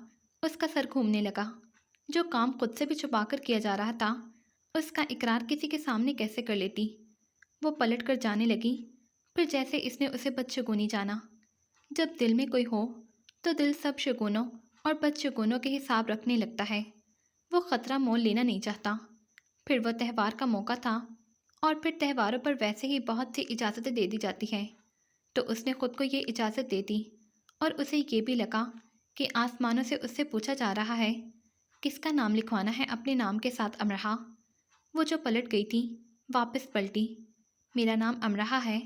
اس کا سر گھومنے لگا۔ جو کام خود سے بھی چھپا کر کیا جا رہا تھا، اس کا اقرار کسی کے سامنے کیسے کر لیتی؟ وہ پلٹ کر جانے لگی، پھر جیسے اس نے اسے بدشگونی جانا۔ جب دل میں کوئی ہو تو دل سب شگونوں اور بدشگونوں کے حساب رکھنے لگتا ہے۔ وہ خطرہ مول لینا نہیں چاہتا۔ پھر وہ تہوار کا موقع تھا، اور پھر تہواروں پر ویسے ہی بہت سی اجازتیں دے دی جاتی ہیں، تو اس نے خود کو یہ اجازت دے دی، اور اسے یہ بھی لگا کہ آسمانوں سے اس سے پوچھا جا رہا ہے، کس کا نام لکھوانا ہے اپنے نام کے ساتھ امرحہ؟ وہ جو پلٹ گئی تھی واپس پلٹی۔ میرا نام امرحہ ہے،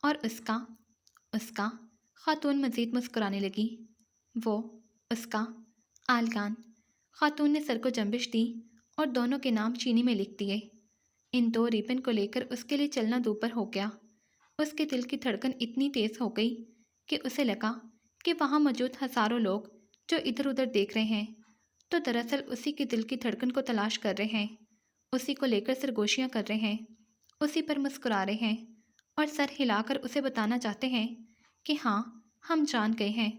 اور اس کا خاتون مزید مسکرانے لگی۔ وہ، اس کا، آلگان۔ خاتون نے سر کو جنبش دی اور دونوں کے نام چینی میں لکھ دیے۔ ان دو ریبن کو لے کر اس کے لیے چلنا دوپہر ہو گیا۔ اس کے دل کی دھڑکن اتنی تیز ہو گئی کہ اسے لگا کہ وہاں موجود ہزاروں لوگ جو ادھر ادھر دیکھ رہے ہیں تو دراصل اسی کے دل کی دھڑکن کو تلاش کر رہے ہیں، اسی کو لے کر سرگوشیاں کر رہے ہیں، اسی پر مسکرا رہے ہیں اور سر ہلا کر اسے بتانا چاہتے ہیں کہ ہاں، ہم جان گئے ہیں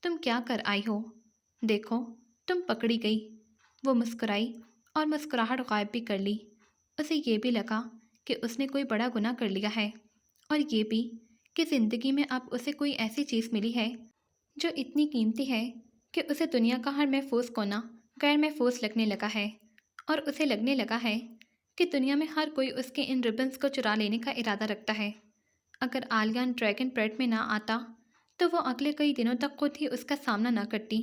تم کیا کر آئی ہو، دیکھو تم پکڑی گئی۔ وہ مسکرائی اور مسکراہٹ غائب بھی کر لی۔ اسے یہ بھی لگا کہ اس نے کوئی بڑا گناہ کر لیا ہے، اور یہ بھی کہ زندگی میں اب اسے کوئی ایسی چیز ملی ہے جو اتنی قیمتی ہے کہ اسے دنیا کا ہر محفوظ کونا غیر محفوظ لگنے لگا ہے، اور اسے لگنے لگا ہے کہ دنیا میں ہر کوئی اس کے ان ربنز کو چرا لینے کا ارادہ رکھتا ہے۔ اگر آلیان ڈریگن پریڈ میں نہ آتا تو وہ اگلے کئی دنوں تک خود ہی اس کا سامنا نہ کرتی۔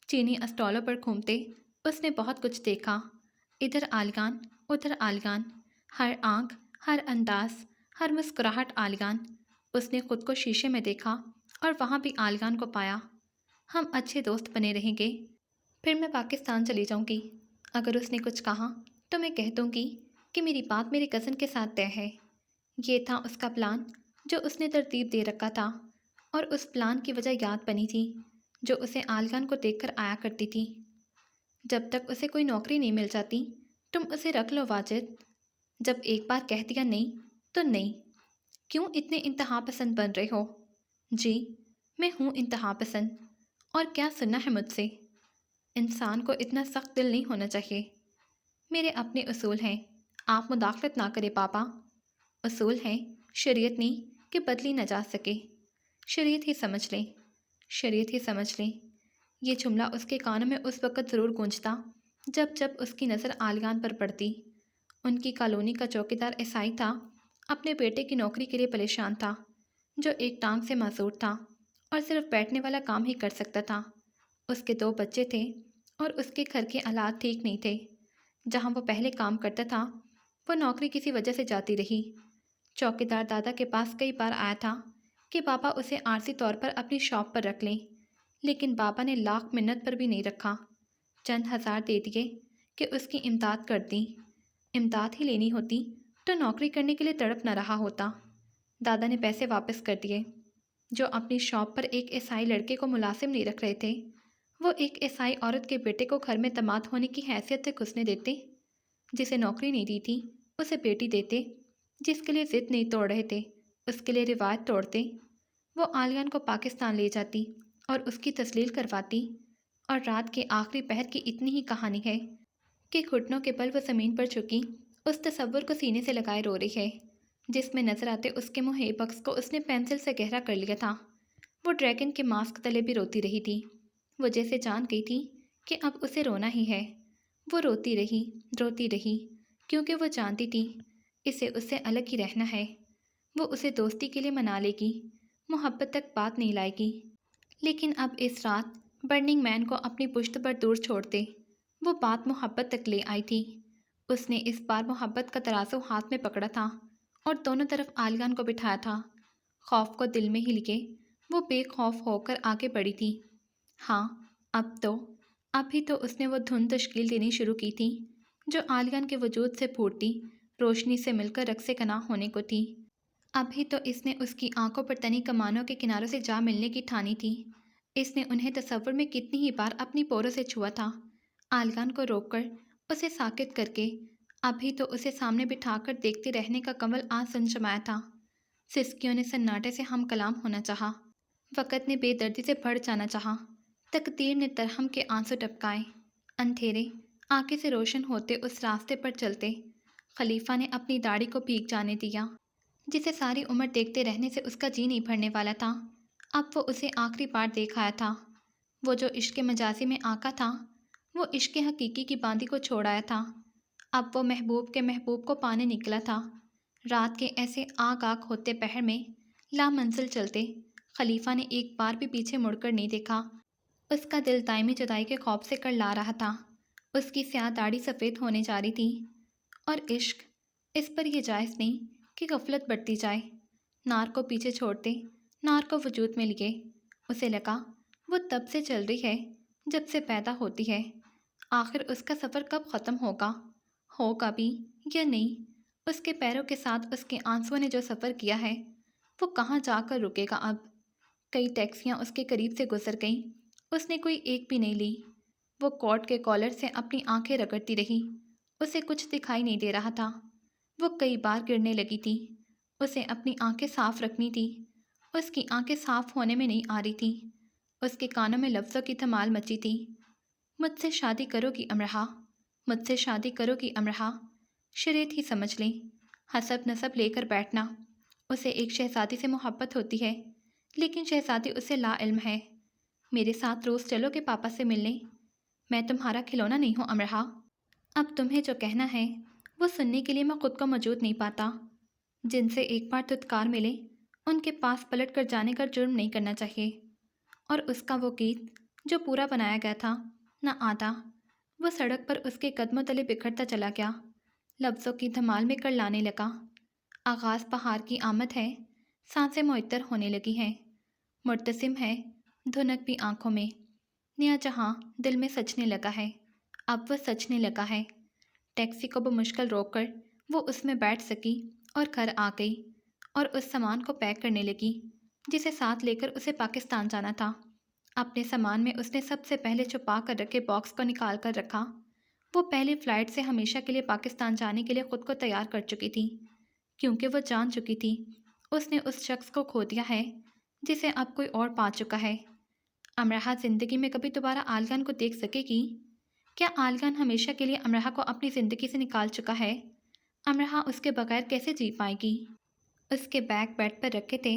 چینی اسٹالوں پر گھومتے اس نے بہت کچھ دیکھا، ادھر آلیان ادھر آلیان، ہر آنکھ، ہر انداز، ہر مسکراہٹ آلیان۔ اس نے خود کو شیشے میں دیکھا اور وہاں بھی آلیان کو پایا۔ ہم اچھے دوست بنے رہیں گے، پھر میں پاکستان چلی جاؤں گی۔ اگر اس نے کچھ کہا تو میں کہہ دوں گی کہ میری بات میرے کزن کے ساتھ طے ہے۔ یہ تھا اس کا پلان، جو اس نے ترتیب دے رکھا تھا، اور اس پلان کی وجہ یاد بنی تھی جو اسے آلگان کو دیکھ کر آیا کرتی تھی۔ جب تک اسے کوئی نوکری نہیں مل جاتی تم اسے رکھ لو واجد، جب ایک بار کہہ دیا نہیں تو نہیں۔ کیوں اتنے انتہا پسند بن رہے ہو؟ جی میں ہوں انتہا پسند، اور کیا سننا ہے مجھ سے؟ انسان کو اتنا سخت دل نہیں ہونا چاہیے۔ میرے اپنے اصول ہیں، آپ مداخلت نہ کریں پاپا۔ اصول ہیں، شریعت نہیں کہ بدلی نہ جا سکے۔ شریعت ہی سمجھ لیں، شریعت ہی سمجھ لیں۔ یہ جملہ اس کے کانوں میں اس وقت ضرور گونجتا جب جب اس کی نظر آلیان پر پڑتی۔ ان کی کالونی کا چوکیدار عیسائی تھا، اپنے بیٹے کی نوکری کے لیے پریشان تھا، جو ایک ٹانگ سے معذور تھا اور صرف بیٹھنے والا کام ہی کر سکتا تھا۔ اس کے 2 بچے تھے اور اس کے گھر کے حالات ٹھیک نہیں تھے۔ جہاں وہ پہلے کام کرتا تھا وہ نوکری کسی وجہ سے جاتی رہی۔ چوکیدار دادا کے پاس کئی بار آیا تھا کہ بابا اسے عارضی طور پر اپنی شاپ پر رکھ لیں، لیکن بابا نے لاکھ منت پر بھی نہیں رکھا۔ چند ہزار دے دیے کہ اس کی امداد کر دیں۔ امداد ہی لینی ہوتی تو نوکری کرنے کے لیے تڑپ نہ رہا ہوتا۔ دادا نے پیسے واپس کر دیے۔ جو اپنی شاپ پر ایک عیسائی لڑکے کو ملازم نہیں رکھ رہے تھے، وہ ایک عیسائی عورت کے بیٹے کو گھر میں داماد ہونے کی حیثیت سے گھسنے دیتے۔ جسے نوکری نہیں دی تھی اسے بیٹی دیتے، جس کے لیے ضد نہیں توڑ رہے تھے اس کے لیے روایت توڑتے۔ وہ آلیان کو پاکستان لے جاتی اور اس کی تسلیل کرواتی، اور رات کے آخری پہر کی اتنی ہی کہانی ہے کہ گھٹنوں کے بل وہ زمین پر جھکی اس تصور کو سینے سے لگائے رو رہی ہے جس میں نظر آتے اس کے منہ بخش کو اس نے پینسل سے گہرا کر لیا تھا۔ وہ ڈریگن کے ماسک تلے بھی روتی رہی تھی۔ وہ جیسے جان گئی تھی کہ اب اسے رونا ہی ہے۔ وہ روتی رہی کیونکہ وہ جانتی تھی اسے اس سے الگ ہی رہنا ہے۔ وہ اسے دوستی کے لیے منا لے گی، محبت تک بات نہیں لائے گی، لیکن اب اس رات برننگ مین کو اپنی پشت پر دور چھوڑ دے۔ وہ بات محبت تک لے آئی تھی۔ اس نے اس بار محبت کا ترازو ہاتھ میں پکڑا تھا اور دونوں طرف آلیان کو بٹھایا تھا۔ خوف کو دل میں ہی لیے وہ بے خوف ہو کر آگے بڑھی تھی۔ ہاں اب ہی تو اس نے وہ دھن تشکیل دینی شروع کی تھی جو آلیان کے وجود سے پھوٹتی روشنی سے مل کر رقص کنا ہونے کو تھی۔ اب ہی تو اس نے اس کی آنکھوں پر تنی کمانوں کے کناروں سے جا ملنے کی ٹھانی تھی۔ اس نے انہیں تصور میں کتنی ہی بار اپنی پوروں سے چھوا تھا، آلیان کو روک کر اسے ساکت کر کے۔ اب ہی تو اسے سامنے بٹھا کر دیکھتے رہنے کا کمل آج سنجمایا تھا۔ سسکیوں نے سناٹے سے ہم کلام ہونا چاہا، وقت نے بے دردی سے بڑھ جانا چاہا، تقدیر نے ترہم کے آنسو ٹپکائے۔ اندھیرے آنکھیں سے روشن ہوتے اس راستے پر چلتے خلیفہ نے اپنی داڑھی کو بھیگ جانے دیا جسے ساری عمر دیکھتے رہنے سے اس کا جی نہیں بھرنے والا تھا۔ اب وہ اسے آخری بار دیکھ آیا تھا۔ وہ جو عشق مجازی میں آقا تھا وہ عشق حقیقی کی باندی کو چھوڑ آیا تھا۔ اب وہ محبوب کے محبوب کو پانے نکلا تھا۔ رات کے ایسے آگ ہوتے پہر میں لامنزل چلتے خلیفہ نے ایک بار بھی پیچھے مڑ کر نہیں دیکھا۔ اس کا دل دائمی جدائی کے خوف سے کرلا رہا تھا۔ اس کی سیاہ داڑھی سفید ہونے جا رہی تھی، اور عشق اس پر یہ جائز نہیں کہ غفلت بڑھتی جائے۔ نار کو پیچھے چھوڑتے نار کو وجود میں لیے اسے لگا وہ تب سے چل رہی ہے جب سے پیدا ہوتی ہے۔ آخر اس کا سفر کب ختم ہوگا بھی یا نہیں؟ اس کے پیروں کے ساتھ اس کے آنسوؤں نے جو سفر کیا ہے وہ کہاں جا کر رکے گا اب؟ کئی ٹیکسیاں اس کے قریب سے گزر گئیں، اس نے کوئی ایک بھی نہیں لی۔ وہ کوٹ کے کالر سے اپنی آنکھیں رگڑتی رہی، اسے کچھ دکھائی نہیں دے رہا تھا۔ وہ کئی بار گرنے لگی تھی، اسے اپنی آنکھیں صاف رکھنی تھی، اس کی آنکھیں صاف ہونے میں نہیں آ رہی تھی۔ اس کے کانوں میں لفظوں کی دھمال مچی تھی۔ مجھ سے شادی کرو گی امرہا، مجھ سے شادی کرو گی امرہا۔ شریعت ہی سمجھ لیں، حسب نسب لے کر بیٹھنا۔ اسے ایک شہزادی سے محبت ہوتی ہے، لیکن شہزادی اسے لا علم ہے۔ میرے ساتھ روز چلو گے پاپا سے ملنے؟ میں تمہارا کھلونا نہیں ہوں امرہا۔ اب تمہیں جو کہنا ہے وہ سننے کے لیے میں خود کو موجود نہیں پاتا۔ جن سے ایک بار دھتکار ملے ان کے پاس پلٹ کر جانے کا جرم نہیں کرنا چاہیے۔ اور اس کا وہ گیت جو پورا بنایا گیا تھا نہ آدھا، وہ سڑک پر اس کے قدموں تلے بکھرتا چلا گیا، لفظوں کی دھمال میں کر لانے لگا۔ آغاز بہار کی آمد ہے، سانسیں معطر ہونے لگی ہیں، مرتسم ہے دھنک بھی آنکھوں میں، نیا جہاں دل میں سجنے لگا ہے، اب وہ سجنے لگا ہے۔ ٹیکسی کو بمشکل روک کر وہ اس میں بیٹھ سکی اور گھر آ گئی۔ اور اس سامان کو پیک کرنے لگی جسے ساتھ لے کر اسے پاکستان جانا تھا۔ اپنے سامان میں اس نے سب سے پہلے چھپا کر رکھے باکس کو نکال کر رکھا۔ وہ پہلی فلائٹ سے ہمیشہ کے لیے پاکستان جانے کے لیے خود کو تیار کر چکی تھی، کیونکہ وہ جان چکی تھی اس نے اس شخص کو کھو دیا ہے جسے اب کوئی اور پا چکا ہے۔ امرہ زندگی میں کبھی دوبارہ عالیان کو دیکھ سکے گی؟ کیا عالیان ہمیشہ کے لیے امرہ کو اپنی زندگی سے نکال چکا ہے؟ امرہ اس کے بغیر کیسے جی پائے گی؟ اس کے بیگ بیڈ پر رکھے تھے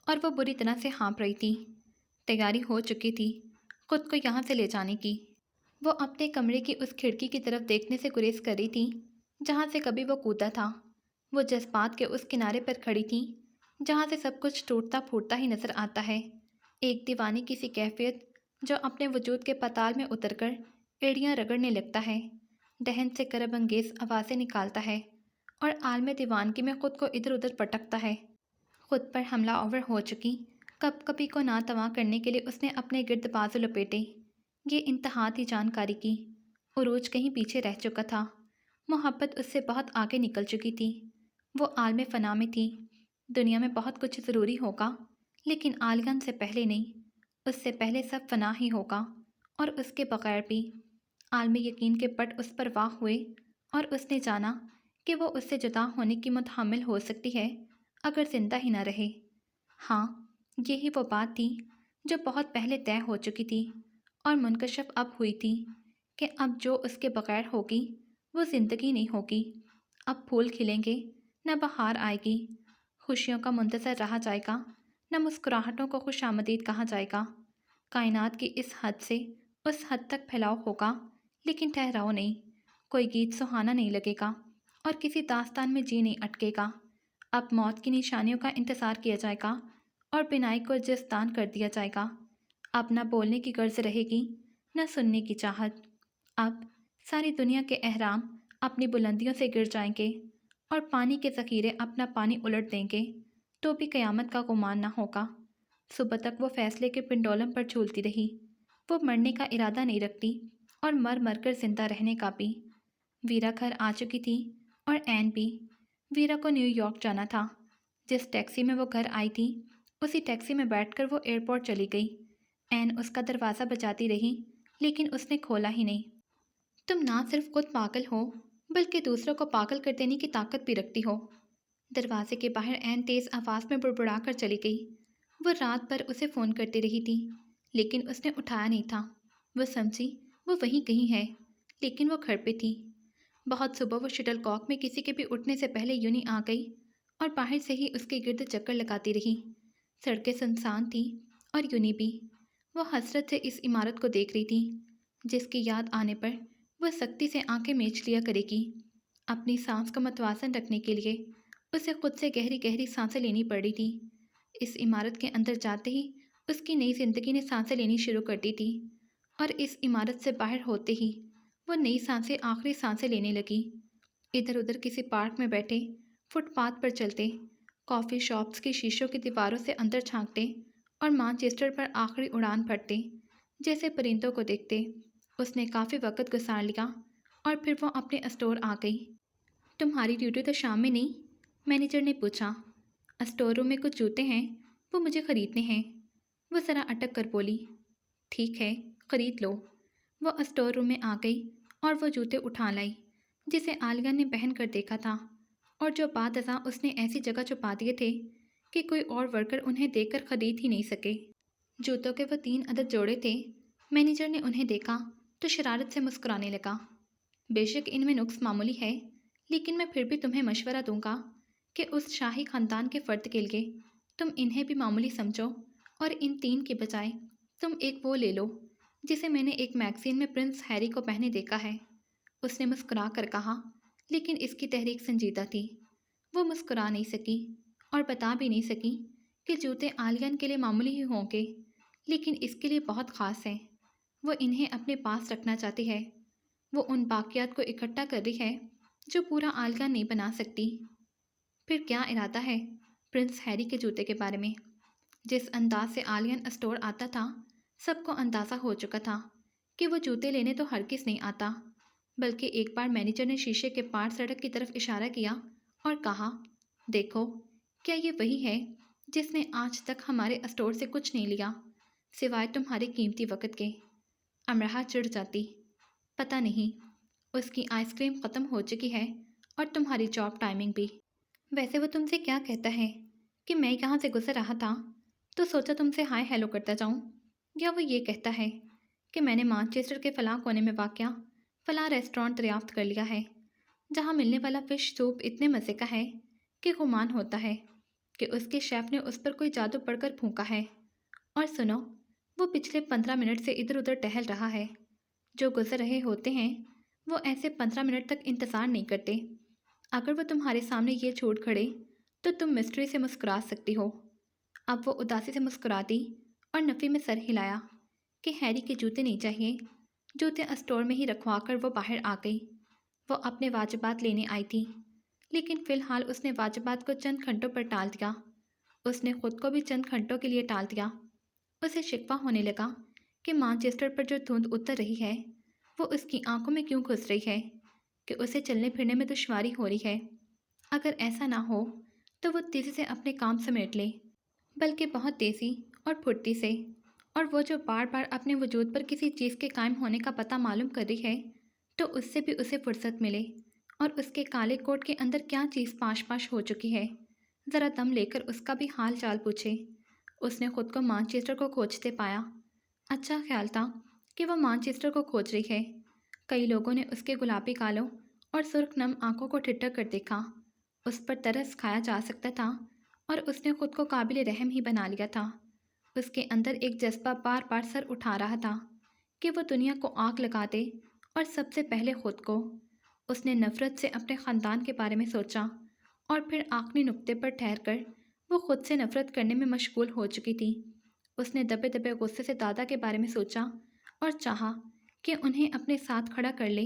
اور وہ بری طرح سے ہانپ رہی تھی۔ تیاری ہو چکی تھی خود کو یہاں سے لے جانے کی۔ وہ اپنے کمرے کی اس کھڑکی کی طرف دیکھنے سے گریز کر رہی تھی جہاں سے کبھی وہ کودا تھا۔ وہ جذبات کے اس کنارے پر کھڑی تھی جہاں سے سب کچھ ٹوٹتا پھوٹتا ہی نظر آتا ہے، ایک دیوانی کسی کیفیت جو اپنے وجود کے پتال میں اتر کر ایڑیاں رگڑنے لگتا ہے، دہن سے کرب انگیز آوازیں نکالتا ہے اور عالم دیوانگی میں خود کو ادھر ادھر پٹکتا ہے۔ خود پر حملہ آور ہو چکی کپ کپی کو ناتواں کرنے کے لیے اس نے اپنے گرد بازو لپیٹے۔ یہ انتہا تھی جانکاری کی، عروج کہیں پیچھے رہ چکا تھا، محبت اس سے بہت آگے نکل چکی تھی۔ وہ عالم فنا میں تھی۔ دنیا میں بہت کچھ ضروری ہوگا لیکن عالیان سے پہلے نہیں، اس سے پہلے سب فنا ہی ہوگا، اور اس کے بغیر بھی۔ عالم یقین کے پٹ اس پر واہ ہوئے اور اس نے جانا کہ وہ اس سے جدا ہونے کی متحمل ہو سکتی ہے اگر زندہ ہی نہ رہے۔ ہاں، یہی وہ بات تھی جو بہت پہلے طے ہو چکی تھی اور منکشف اب ہوئی تھی کہ اب جو اس کے بغیر ہوگی وہ زندگی نہیں ہوگی۔ اب پھول کھلیں گے، نہ بہار آئے گی، خوشیوں کا منتظر رہا جائے گا، نہ مسکراہٹوں کو خوش آمدید کہا جائے گا۔ کائنات کی اس حد سے اس حد تک پھیلاؤ ہوگا لیکن ٹھہراؤ نہیں، کوئی گیت سہانا نہیں لگے گا اور کسی داستان میں جی نہیں اٹکے گا۔ اب موت کی نشانیوں کا انتظار کیا جائے گا اور بینائی کو جسدان کر دیا جائے گا۔ اب نہ بولنے کی غرض رہے گی نہ سننے کی چاہت۔ اب ساری دنیا کے اہرام اپنی بلندیوں سے گر جائیں گے اور پانی کے ذخیرے اپنا پانی الٹ دیں گے تو بھی قیامت کا گمان نہ ہوگا۔ صبح تک وہ فیصلے کے پنڈولم پر جھولتی رہی۔ وہ مرنے کا ارادہ نہیں رکھتی اور مر مر کر زندہ رہنے کا بھی۔ ویرا گھر آ چکی تھی اور این بھی۔ ویرا کو نیو یارک جانا تھا۔ جس ٹیکسی میں وہ گھر آئی تھی اسی ٹیکسی میں بیٹھ کر وہ ایئرپورٹ چلی گئی۔ این اس کا دروازہ بجاتی رہی لیکن اس نے کھولا ہی نہیں۔ تم نہ صرف خود پاگل ہو بلکہ دوسروں کو پاگل کر دینے کی طاقت بھی رکھتی ہو۔ دروازے کے باہر این تیز آواز میں بڑبڑا کر چلی گئی۔ وہ رات بھر اسے فون کرتی رہی تھی لیکن اس نے اٹھایا نہیں تھا۔ وہ سمجھی وہ وہیں کہیں ہے لیکن وہ گھر پہ تھی۔ بہت صبح وہ شٹل کاک میں کسی کے بھی اٹھنے سے پہلے یونی آ گئی اور باہر سے ہی اس کے گرد چکر لگاتی رہی۔ سڑکیں سنسان تھیں اور یونی بھی۔ وہ حسرت سے اس عمارت کو دیکھ رہی تھی جس کی یاد آنے پر وہ سختی سے آنکھیں میچ لیا کرے گی۔ اپنی سانس کو متوازن رکھنے کے لیے اسے خود سے گہری گہری سانسیں لینی پڑ رہی تھی۔ اس عمارت کے اندر جاتے ہی اس کی نئی زندگی نے سانسیں لینی شروع کر دی تھی اور اس عمارت سے باہر ہوتے ہی وہ نئی سانسیں آخری سانسیں لینے لگی۔ ادھر ادھر کسی پارک میں بیٹھے، فٹ پاتھ پر چلتے، کافی شاپس کی شیشوں کی دیواروں سے اندر جھانکتے اور مانچسٹر پر آخری اڑان بھرتے جیسے پرندوں کو دیکھتے اس نے کافی وقت گزار لیا اور پھر وہ اپنے اسٹور آ گئی۔ تمہاری ڈیوٹی تو شام میں نہیں؟ مینیجر نے پوچھا۔ اسٹور روم میں کچھ جوتے ہیں، وہ مجھے خریدنے ہیں۔ وہ ذرا اٹک کر بولی۔ ٹھیک ہے، خرید لو۔ وہ اسٹور روم میں آ گئی اور وہ جوتے اٹھا لائی جسے عالیہ نے پہن کر دیکھا تھا اور جو بعد ازاں اس نے ایسی جگہ چھپا دیے تھے کہ کوئی اور ورکر انہیں دیکھ کر خرید ہی نہیں سکے۔ جوتوں کے وہ 3 عدد جوڑے تھے۔ مینیجر نے انہیں دیکھا تو شرارت سے مسکرانے لگا۔ بے شک ان میں نقص معمولی ہے لیکن میں پھر بھی تمہیں مشورہ دوں گا کہ اس شاہی خاندان کے فرد کے لیے تم انہیں بھی معمولی سمجھو اور ان 3 کے بجائے تم ایک وہ لے لو جسے میں نے ایک میگزین میں پرنس ہیری کو پہنے دیکھا ہے۔ اس نے مسکرا کر کہا لیکن اس کی تحریک سنجیدہ تھی۔ وہ مسکرا نہیں سکی اور بتا بھی نہیں سکی کہ جوتے عالیان کے لیے معمولی ہی ہوں گے لیکن اس کے لیے بہت خاص ہیں۔ وہ انہیں اپنے پاس رکھنا چاہتی ہے۔ وہ ان باقیات کو اکٹھا کر رہی ہے جو پورا عالیہ نہیں بنا سکتی۔ پھر کیا ارادہ ہے پرنس ہیری کے جوتے کے بارے میں؟ جس انداز سے عالیان اسٹور آتا تھا سب کو اندازہ ہو چکا تھا کہ وہ جوتے لینے تو ہرگز نہیں آتا، بلکہ ایک بار مینیجر نے شیشے کے پار سڑک کی طرف اشارہ کیا اور کہا، دیکھو کیا یہ وہی ہے جس نے آج تک ہمارے اسٹور سے کچھ نہیں لیا سوائے تمہارے قیمتی وقت کے؟ امرہ چڑھ جاتی۔ پتہ نہیں، اس کی آئس کریم ختم ہو چکی ہے اور تمہاری جاب ٹائمنگ بھی۔ ویسے وہ تم سے کیا کہتا ہے کہ میں یہاں سے گزر رہا تھا تو سوچا تم سے ہائے ہیلو کرتا جاؤں، یا وہ یہ کہتا ہے کہ میں نے مانچسٹر کے فلاں کونے میں واقع فلاں ریسٹورانٹ دریافت کر لیا ہے جہاں ملنے والا فش سوپ اتنے مزے کا ہے کہ گمان ہوتا ہے کہ اس کے شیف نے اس پر کوئی جادو پڑھ کر پھونکا ہے، اور سنو، وہ پچھلے 15 منٹ سے ادھر ادھر ٹہل رہا ہے۔ جو گزر رہے ہوتے ہیں وہ ایسے 15 منٹ تک انتظار نہیں کرتے۔ اگر وہ تمہارے سامنے یہ چھوڑ کھڑے تو تم مسٹری سے مسکرا سکتی ہو۔ اب وہ اداسی سے مسکراتی اور نفی میں سر ہلایا کہ ہیری کے جوتے نہیں چاہیے۔ جوتے اسٹور میں ہی رکھوا کر وہ باہر آ گئی۔ وہ اپنے واجبات لینے آئی تھی، لیکن فی الحال اس نے واجبات کو چند گھنٹوں پر ٹال دیا۔ اس نے خود کو بھی چند گھنٹوں کے لیے ٹال دیا۔ اسے شکوہ ہونے لگا کہ مانچسٹر پر جو دھند اتر رہی ہے وہ اس کی آنکھوں میں کیوں گھس رہی ہے کہ اسے چلنے پھرنے میں دشواری ہو رہی ہے۔ اگر ایسا نہ ہو تو وہ تیزی سے اپنے کام سمیٹ لے، بلکہ بہت تیزی اور پھرتی سے، اور وہ جو بار بار اپنے وجود پر کسی چیز کے قائم ہونے کا پتہ معلوم کر رہی ہے تو اس سے بھی اسے فرصت ملے، اور اس کے کالے کوٹ کے اندر کیا چیز پاش پاش ہو چکی ہے ذرا دم لے کر اس کا بھی حال چال پوچھے۔ اس نے خود کو مانچسٹر کو کھوجتے پایا۔ اچھا خیال تھا کہ وہ مانچسٹر کو کھوج رہی ہے۔ کئی لوگوں نے اس کے گلابی گالوں اور سرخ نم آنکھوں کو ٹھٹر کر دیکھا۔ اس پر ترس کھایا جا سکتا تھا، اور اس نے خود کو قابل رحم ہی بنا لیا تھا۔ اس کے اندر ایک جذبہ بار بار سر اٹھا رہا تھا کہ وہ دنیا کو آگ لگا دے، اور سب سے پہلے خود کو۔ اس نے نفرت سے اپنے خاندان کے بارے میں سوچا، اور پھر آخری نقطے پر ٹھہر کر وہ خود سے نفرت کرنے میں مشغول ہو چکی تھی۔ اس نے دبے دبے غصے سے دادا کے بارے میں سوچا اور چاہا کہ انہیں اپنے ساتھ کھڑا کر لے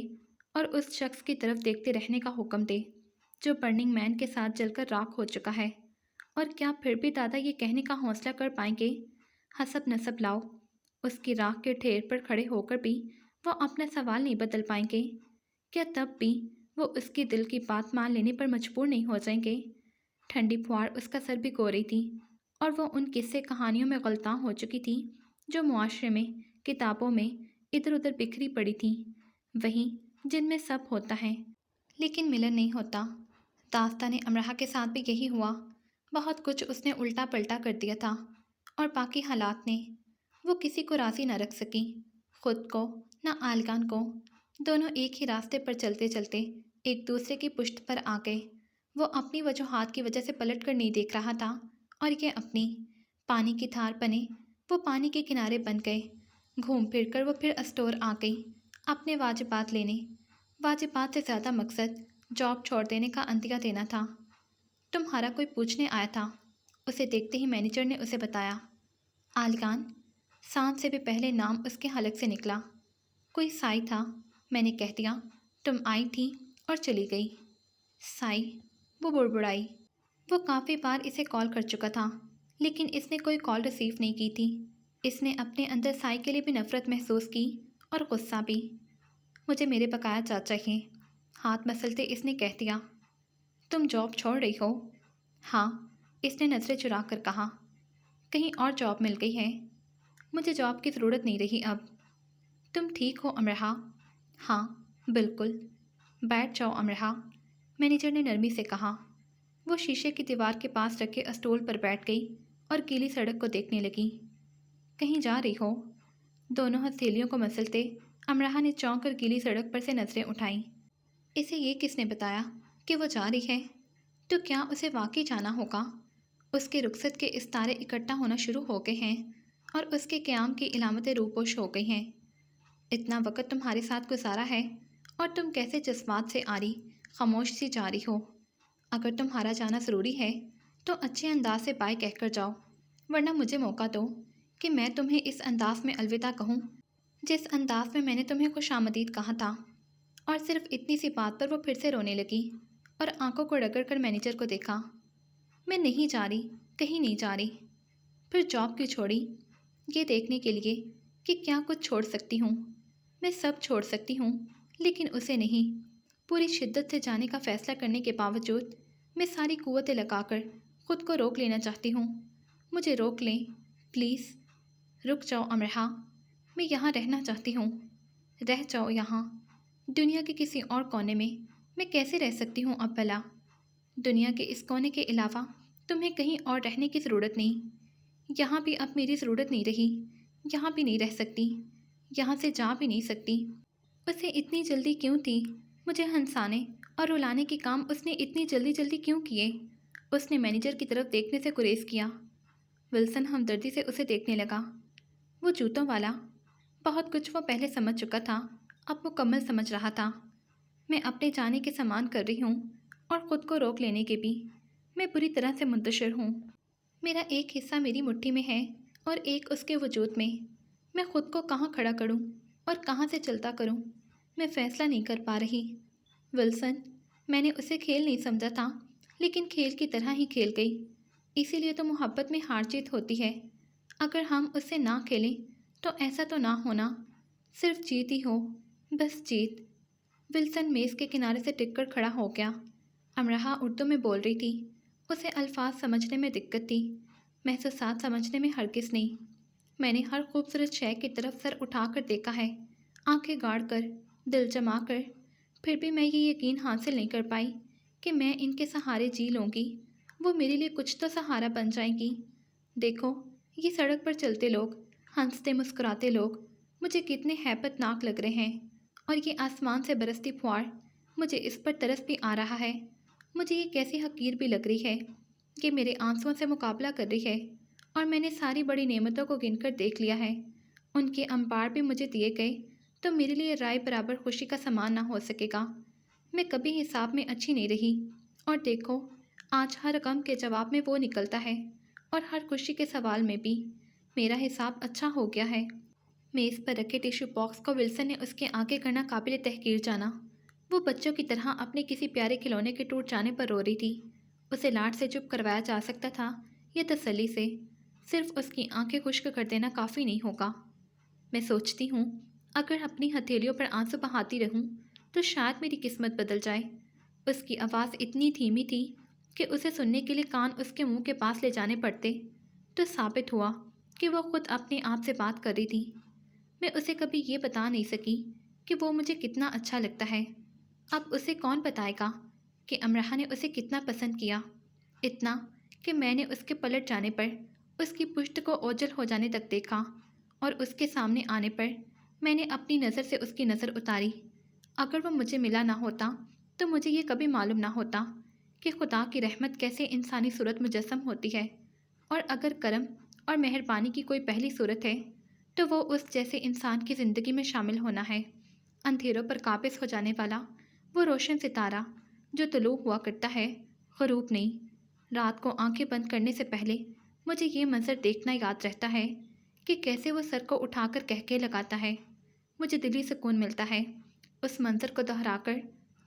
اور اس شخص کی طرف دیکھتے رہنے کا حکم دے جو برننگ مین کے ساتھ جل کر راکھ ہو چکا ہے۔ اور کیا پھر بھی دادا یہ کہنے کا حوصلہ کر پائیں گے، حسب نسب لاؤ، اس کی راکھ کے ڈھیر پر کھڑے ہو کر بھی وہ اپنا سوال نہیں بدل پائیں گے؟ کیا تب بھی وہ اس کی دل کی بات مان لینے پر مجبور نہیں ہو جائیں گے؟ ٹھنڈی پھوار اس کا سر بھی گو رہی تھی، اور وہ ان قصے کہانیوں میں غلطاں ہو چکی تھی جو معاشرے میں، کتابوں میں ادھر ادھر بکھری پڑی تھیں، وہی جن میں سب ہوتا ہے لیکن ملن نہیں ہوتا۔ داستان امرہ کے ساتھ بھی یہی ہوا۔ بہت کچھ اس نے الٹا پلٹا کر دیا تھا، اور باقی حالات نے وہ کسی کو راضی نہ رکھ سکی، خود کو نہ آلگان کو۔ دونوں ایک ہی راستے پر چلتے چلتے ایک دوسرے کی پشت پر آ گئے۔ وہ اپنی وجوہات کی وجہ سے پلٹ کر نہیں دیکھ رہا تھا، اور یہ اپنی پانی کی دھار بنے وہ پانی کے کنارے بن گئے۔ گھوم پھر کر وہ پھر اسٹور آ گئی اپنے واجبات لینے۔ واجبات سے زیادہ مقصد جاب چھوڑ دینے کا عندیہ دینا تھا۔ تمہارا کوئی پوچھنے آیا تھا؟ اسے دیکھتے ہی مینیجر نے اسے بتایا۔ آلگان، سانس سے بھی پہلے نام اس کے حلق سے نکلا۔ کوئی سائی تھا، میں نے کہہ دیا۔ تم آئی تھی اور چلی گئی۔ سائی، وہ بڑبڑائی۔ وہ کافی بار اسے کال کر چکا تھا، لیکن اس نے کوئی کال ریسیو نہیں کی تھی۔ اس نے اپنے اندر سائی کے لیے بھی نفرت محسوس کی اور غصہ بھی۔ مجھے میرے بقایا چارج چاہیے، ہاتھ مسلتے اس نے کہہ دیا۔ تم جاب چھوڑ رہی ہو؟ ہاں، اس نے نظریں چرا کر کہا۔ کہیں اور جاب مل گئی ہے؟ مجھے جاب کی ضرورت نہیں رہی اب۔ تم ٹھیک ہو امرہ؟ ہاں بالکل۔ بیٹھ جاؤ امرہ، مینیجر نے نرمی سے کہا۔ وہ شیشے کی دیوار کے پاس رکھے اسٹول پر بیٹھ گئی اور گیلی سڑک کو دیکھنے لگی۔ کہیں جا رہی ہو؟ دونوں ہتھیلیوں کو مسلتے امرہ نے چونک کر گیلی سڑک پر سے نظریں اٹھائیں۔ اسے یہ کس نے بتایا کہ وہ جا رہی ہے؟ تو کیا اسے واقعی جانا ہوگا؟ اس کے رخصت کے استارے اکٹھا ہونا شروع ہو گئے ہیں، اور اس کے قیام کی علامتیں روپوش ہو گئی ہیں۔ اتنا وقت تمہارے ساتھ گزارا ہے، اور تم کیسے جذبات سے آری خاموش سی جا رہی ہو؟ اگر تمہارا جانا ضروری ہے تو اچھے انداز سے بائے کہہ کر جاؤ، ورنہ مجھے موقع دو کہ میں تمہیں اس انداز میں الوداع کہوں جس انداز میں نے تمہیں خوش آمدید کہا تھا۔ اور صرف اتنی سی بات پر وہ پھر سے رونے لگی اور آنکھوں کو رگڑ کر مینیجر کو دیکھا۔ میں نہیں جا رہی، کہیں نہیں جا رہی۔ پھر جاب کیوں چھوڑی؟ یہ دیکھنے کے لیے کہ کیا کچھ چھوڑ سکتی ہوں۔ میں سب چھوڑ سکتی ہوں، لیکن اسے نہیں۔ پوری شدت سے جانے کا فیصلہ کرنے کے باوجود میں ساری قوتیں لگا کر خود کو روک لینا چاہتی ہوں۔ مجھے روک لیں پلیز۔ رک جاؤ امرہا، میں یہاں رہنا چاہتی ہوں۔ رہ جاؤ یہاں، دنیا کے کسی اور کونے میں کیسے رہ سکتی ہوں اب بھلا؟ دنیا کے اس کونے کے علاوہ تمہیں کہیں اور رہنے کی ضرورت نہیں۔ یہاں بھی اب میری ضرورت نہیں رہی، یہاں بھی نہیں رہ سکتی، یہاں سے جا بھی نہیں سکتی۔ اسے اتنی جلدی کیوں تھی مجھے ہنسانے اور رلانے کے کام اس نے اتنی جلدی جلدی کیوں کیے؟ اس نے مینیجر کی طرف دیکھنے سے گریز کیا۔ ولسن ہمدردی سے اسے دیکھنے لگا۔ وہ جوتوں والا، بہت کچھ وہ پہلے سمجھ چکا تھا، اب مکمل سمجھ رہا تھا۔ میں اپنے جانے کے سامان کر رہی ہوں اور خود کو روک لینے کے بھی۔ میں بری طرح سے منتشر ہوں۔ میرا ایک حصہ میری مٹھی میں ہے اور ایک اس کے وجود میں۔ میں خود کو کہاں کھڑا کروں اور کہاں سے چلتا کروں، میں فیصلہ نہیں کر پا رہی۔ ولسن، میں نے اسے کھیل نہیں سمجھا تھا، لیکن کھیل کی طرح ہی کھیل گئی۔ اسی لیے تو محبت میں ہار جیت ہوتی ہے۔ اگر ہم اس سے نہ کھیلیں تو ایسا تو نہ ہونا، صرف جیت ہی ہو، بس جیت۔ ولسن میز کے کنارے سے ٹک کر کھڑا ہو گیا۔ امرہا اردو میں بول رہی تھی، اسے الفاظ سمجھنے میں دقت تھی، محسوسات سمجھنے میں ہرگز نہیں۔ میں نے ہر خوبصورت شے کی طرف سر اٹھا کر دیکھا ہے، آنکھیں گاڑ کر، دل جما کر، پھر بھی میں یہ یقین حاصل نہیں کر پائی کہ میں ان کے سہارے جی لوں گی، وہ میرے لیے کچھ تو سہارا بن جائیں گی۔ دیکھو، یہ سڑک پر چلتے لوگ، ہنستے مسکراتے لوگ مجھے کتنے ہیبت ناک لگ رہے ہیں، اور یہ آسمان سے برستی پھوار مجھے اس پر ترس بھی آ رہا ہے۔ مجھے یہ کیسی حقیر بھی لگ رہی ہے کہ میرے آنسوؤں سے مقابلہ کر رہی ہے، اور میں نے ساری بڑی نعمتوں کو گن کر دیکھ لیا ہے، ان کے انبار بھی مجھے دیے گئے تو میرے لیے رائے برابر خوشی کا سامان نہ ہو سکے گا۔ میں کبھی حساب میں اچھی نہیں رہی، اور دیکھو آج ہر غم کے جواب میں وہ نکلتا ہے، اور ہر خوشی کے سوال میں بھی میرا حساب اچھا ہو گیا ہے۔ میز پر رکھے ٹیشو باکس کو ولسن نے اس کے آگے کرنا قابل تحقیر جانا۔ وہ بچوں کی طرح اپنے کسی پیارے کھلونے کے ٹوٹ جانے پر رو رہی تھی۔ اسے لاڈ سے چپ کروایا جا سکتا تھا یا تسلی سے، صرف اس کی آنکھیں خشک کر دینا کافی نہیں ہوگا۔ میں سوچتی ہوں اگر اپنی ہتھیلیوں پر آنسو بہاتی رہوں تو شاید میری قسمت بدل جائے۔ اس کی آواز اتنی دھیمی تھی کہ اسے سننے کے لیے کان اس کے منہ کے پاس لے جانے پڑتے، تو ثابت ہوا کہ وہ خود اپنے آپ سے بات کر رہی تھی۔ میں اسے کبھی یہ بتا نہیں سکی کہ وہ مجھے کتنا اچھا لگتا ہے۔ اب اسے کون بتائے گا کہ امرہا نے اسے کتنا پسند کیا، اتنا کہ میں نے اس کے پلٹ جانے پر اس کی پشت کو اوجھل ہو جانے تک دیکھا، اور اس کے سامنے آنے پر میں نے اپنی نظر سے اس کی نظر اتاری۔ اگر وہ مجھے ملا نہ ہوتا تو مجھے یہ کبھی معلوم نہ ہوتا کہ خدا کی رحمت کیسے انسانی صورت مجسم ہوتی ہے، اور اگر کرم اور مہربانی کی کوئی پہلی صورت ہے تو وہ اس جیسے انسان کی زندگی میں شامل ہونا ہے، اندھیروں پر قابض ہو جانے والا وہ روشن ستارہ جو طلوع ہوا کرتا ہے، غروب نہیں۔ رات کو آنکھیں بند کرنے سے پہلے مجھے یہ منظر دیکھنا یاد رہتا ہے کہ کیسے وہ سر کو اٹھا کر کہکے لگاتا ہے۔ مجھے دلی سکون ملتا ہے اس منظر کو دہرا کر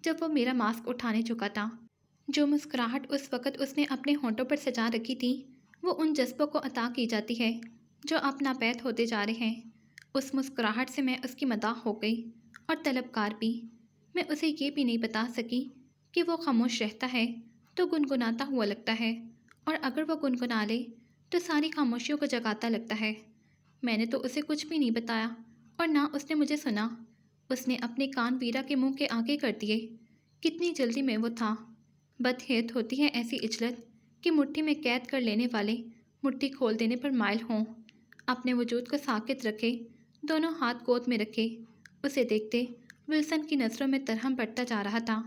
جب وہ میرا ماسک اٹھانے چکا تھا۔ جو مسکراہٹ اس وقت اس نے اپنے ہونٹوں پر سجا رکھی تھی، وہ ان جذبوں کو عطا کی جاتی ہے جو اب ناپید ہوتے جا رہے ہیں۔ اس مسکراہٹ سے میں اس کی مداح ہو گئی، اور طلبکار بھی۔ میں اسے یہ بھی نہیں بتا سکی کہ وہ خاموش رہتا ہے تو گنگناتا ہوا لگتا ہے، اور اگر وہ گنگنا لے تو ساری خاموشیوں کو جگاتا لگتا ہے۔ میں نے تو اسے کچھ بھی نہیں بتایا، اور نہ اس نے مجھے سنا۔ اس نے اپنے کان ویرا کے منہ کے آگے کر دیے۔ کتنی جلدی میں وہ تھا۔ بدحیت ہوتی ہے ایسی عجلت کہ مٹھی میں قید کر لینے والے مٹھی کھول دینے پر مائل ہوں۔ اپنے وجود کو ساکت رکھے، دونوں ہاتھ گود میں رکھے، اسے دیکھتے ولسن کی نظروں میں ترہم بڑھتا جا رہا تھا۔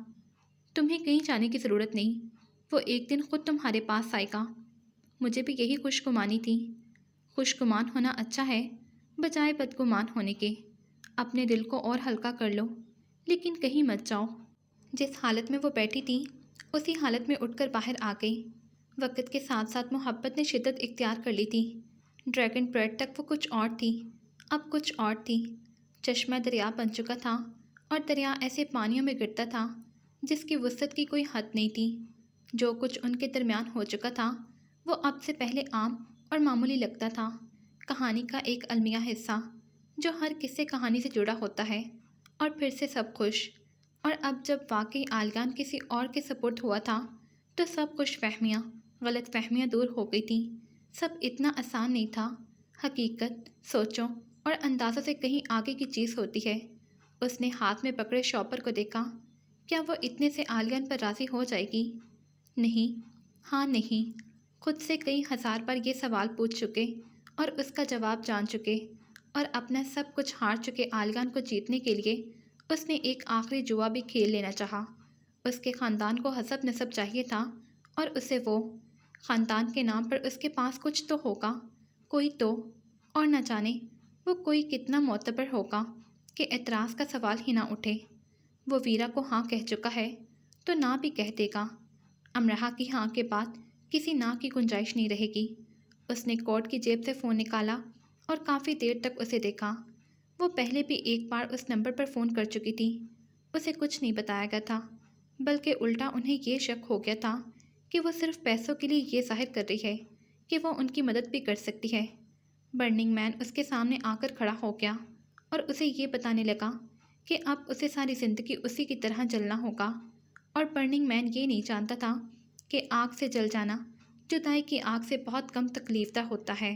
تمہیں کہیں جانے کی ضرورت نہیں، وہ ایک دن خود تمہارے پاس آئے گا۔ مجھے بھی یہی خوش گمانی تھی۔ خوش گمان ہونا اچھا ہے بجائے بدگمان ہونے کے۔ اپنے دل کو اور ہلکا کر لو، لیکن کہیں مت جاؤ۔ جس حالت میں وہ بیٹھی تھی اسی حالت میں اٹھ کر باہر آ گئی۔ وقت کے ساتھ ساتھ محبت نے شدت اختیار کر لی تھی۔ ڈریگن بریڈ تک وہ کچھ اور تھی، اب کچھ اور تھی۔ چشمہ دریا بن چکا تھا، اور دریا ایسے پانیوں میں گرتا تھا جس کی وسعت کی کوئی حد نہیں تھی۔ جو کچھ ان کے درمیان ہو چکا تھا وہ اب سے پہلے عام اور معمولی لگتا تھا، کہانی کا ایک المیہ حصہ جو ہر قصے کہانی سے جڑا ہوتا ہے، اور پھر سے سب خوش۔ اور اب جب واقعی آلیان کسی اور کے سپرد ہوا تھا تو سب خوش فہمیاں غلط فہمیاں دور ہو گئی تھیں۔ سب اتنا آسان نہیں تھا۔ حقیقت سوچوں اور اندازوں سے کہیں آگے کی چیز ہوتی ہے۔ اس نے ہاتھ میں پکڑے شاپر کو دیکھا۔ کیا وہ اتنے سے عالیان پر راضی ہو جائے گی؟ نہیں، ہاں نہیں۔ خود سے کئی ہزار بار یہ سوال پوچھ چکے اور اس کا جواب جان چکے، اور اپنا سب کچھ ہار چکے عالیان کو جیتنے کے لیے اس نے ایک آخری جوا بھی کھیل لینا چاہا۔ اس کے خاندان کو حسب نسب چاہیے تھا، اور اسے وہ خاندان کے نام پر اس کے پاس کچھ تو ہوگا، کوئی تو، اور نہ جانے وہ کوئی کتنا معتبر ہوگا کہ اعتراض کا سوال ہی نہ اٹھے۔ وہ ویرا کو ہاں کہہ چکا ہے تو نہ بھی کہہ دے گا۔ امرہا کی ہاں کے بعد کسی نہ کی گنجائش نہیں رہے گی۔ اس نے کوٹ کی جیب سے فون نکالا اور کافی دیر تک اسے دیکھا۔ وہ پہلے بھی ایک بار اس نمبر پر فون کر چکی تھی۔ اسے کچھ نہیں بتایا گیا تھا، بلکہ الٹا انہیں یہ شک ہو گیا تھا کہ وہ صرف پیسوں کے لیے یہ ظاہر کر رہی ہے کہ وہ ان کی مدد بھی کر سکتی ہے۔ برننگ مین اس کے سامنے آ کر کھڑا ہو گیا اور اسے یہ بتانے لگا کہ اب اسے ساری زندگی اسی کی طرح جلنا ہوگا، اور برننگ مین یہ نہیں جانتا تھا کہ آگ سے جل جانا جدائی کی آگ سے بہت کم تکلیف دہ ہوتا ہے۔